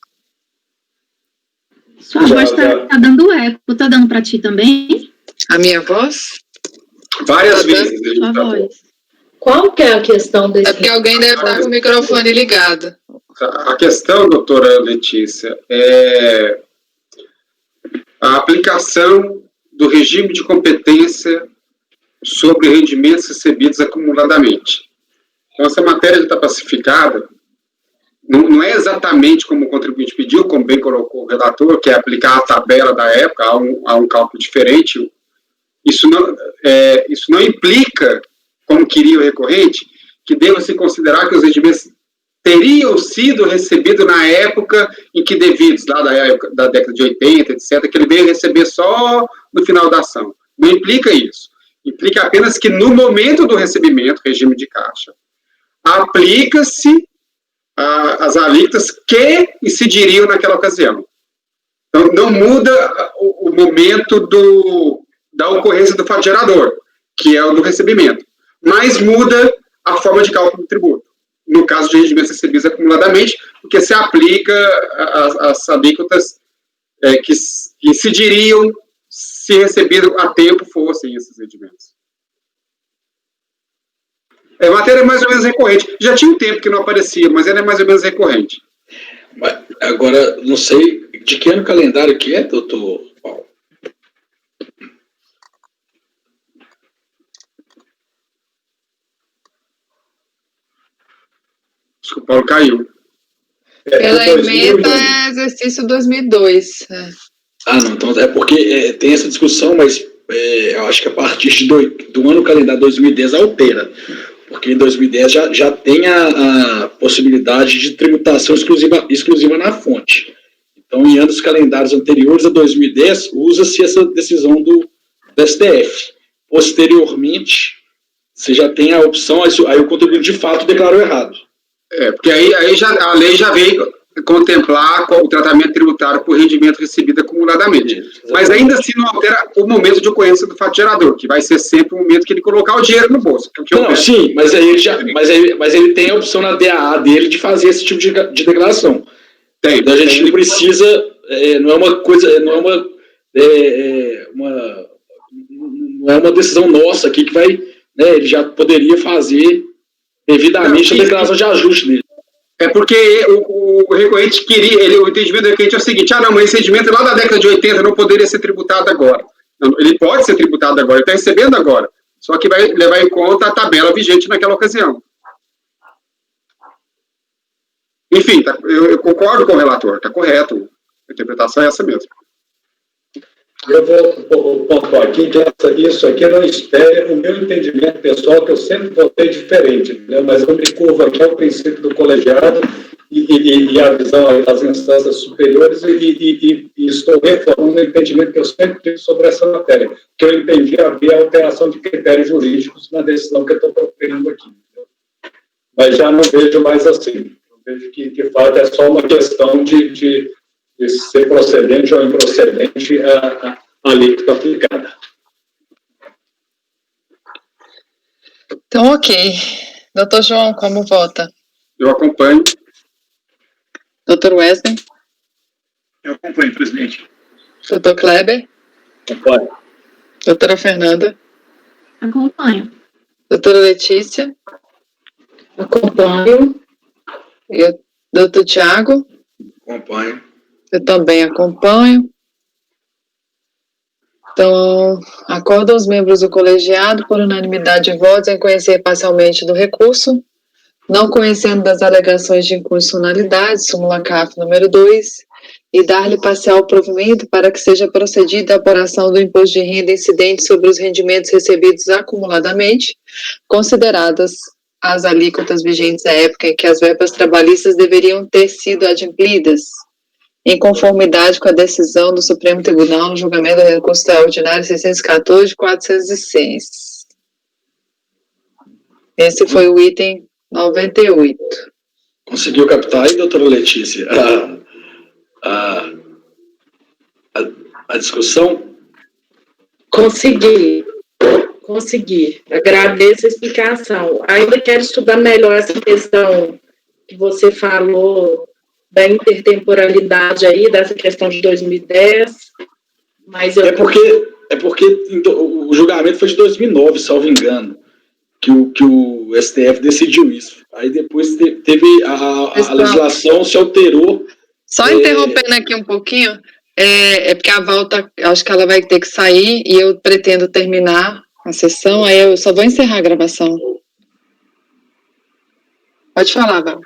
Sua voz tá dando eco. Tá dando para ti também? A minha voz? Várias vezes. Sua voz. Qual que é a questão desse? É porque alguém deve estar com o microfone ligado. A questão, doutora Letícia, é a aplicação do regime de competência sobre rendimentos recebidos acumuladamente. Então, essa matéria está pacificada, não é exatamente como o contribuinte pediu, como bem colocou o relator, que é aplicar a tabela da época, há um cálculo diferente. Isso não implica, como queria o recorrente, que deva se considerar que os rendimentos teriam sido recebidos na época em que devidos, lá da década de 80, etc., que ele veio receber só no final da ação. Não implica isso. Implica apenas que no momento do recebimento, regime de caixa, aplica-se as alíquotas que incidiriam naquela ocasião. Então, não muda o momento da ocorrência do fato gerador, que é o do recebimento, mas muda a forma de cálculo do tributo. No caso de rendimentos recebidos acumuladamente, porque se aplica as alíquotas que incidiriam se recebido a tempo fossem esses rendimentos. A matéria é mais ou menos recorrente. Já tinha um tempo que não aparecia, mas ela é mais ou menos recorrente. Agora, não sei de que ano calendário que é, doutor Paulo? Acho que o Paulo caiu. Pela emenda é exercício 2002. Ah, não, então é porque tem essa discussão, mas eu acho que a partir do ano calendário 2010 altera, porque em 2010 já tem a possibilidade de tributação exclusiva na fonte. Então, em anos calendários anteriores a 2010, usa-se essa decisão do STF. Posteriormente, você já tem a opção, aí o contribuinte de fato declarou errado. Porque aí a lei já veio contemplar o tratamento tributário por rendimento recebido acumuladamente. Mas ainda assim não altera o momento de ocorrência do fato gerador, que vai ser sempre o momento que ele colocar o dinheiro no bolso. Não, sim, mas ele tem a opção na DAA dele de fazer esse tipo de declaração. Então a gente não precisa, não é uma coisa, não é uma não é uma decisão nossa aqui que vai, né, ele já poderia fazer devidamente a declaração de ajuste dele. É porque o recorrente queria, o entendimento do recorrente é o seguinte: não, mas esse rendimento lá da década de 80 não poderia ser tributado agora. Ele pode ser tributado agora, ele está recebendo agora, só que vai levar em conta a tabela vigente naquela ocasião. Enfim, eu concordo com o relator, está correto, a interpretação é essa mesmo. Eu vou pontuar aqui que isso aqui não espere o meu entendimento pessoal, que eu sempre votei diferente, né? Mas eu me curvo aqui ao princípio do colegiado e a visão das instâncias superiores e estou reformando o entendimento que eu sempre tive sobre essa matéria, que eu entendi havia alteração de critérios jurídicos na decisão que eu estou proferindo aqui. Mas já não vejo mais assim. Eu vejo que, de fato, é só uma questão de ser procedente ou improcedente a alíquota aplicada. Então, ok. Doutor João, como vota? Eu acompanho. Doutor Wesley? Eu acompanho, presidente. Doutor Kleber? Acompanho. Doutora Fernanda? Acompanho. Doutora Letícia? Acompanho. E o doutor Tiago? Acompanho. Eu também acompanho. Então, acordam os membros do colegiado, por unanimidade de votos, em conhecer parcialmente do recurso, não conhecendo das alegações de inconstitucionalidade, súmula CAF número 2, e dar-lhe parcial provimento para que seja procedida a apuração do imposto de renda incidente sobre os rendimentos recebidos acumuladamente, consideradas as alíquotas vigentes à época em que as verbas trabalhistas deveriam ter sido adimplidas, em conformidade com a decisão do Supremo Tribunal no julgamento do recurso extraordinário 614/406. Esse foi o item 98. Conseguiu captar aí, doutora Letícia, a discussão? Consegui. Agradeço a explicação. Ainda quero estudar melhor essa questão que você falou da intertemporalidade aí, dessa questão de 2010. Mas eu... É porque o julgamento foi de 2009, salvo engano, que o STF decidiu isso. Aí depois teve a legislação se alterou. Só interrompendo aqui um pouquinho, é porque a Val acho que ela vai ter que sair e eu pretendo terminar a sessão, aí eu só vou encerrar a gravação. Pode falar, Val.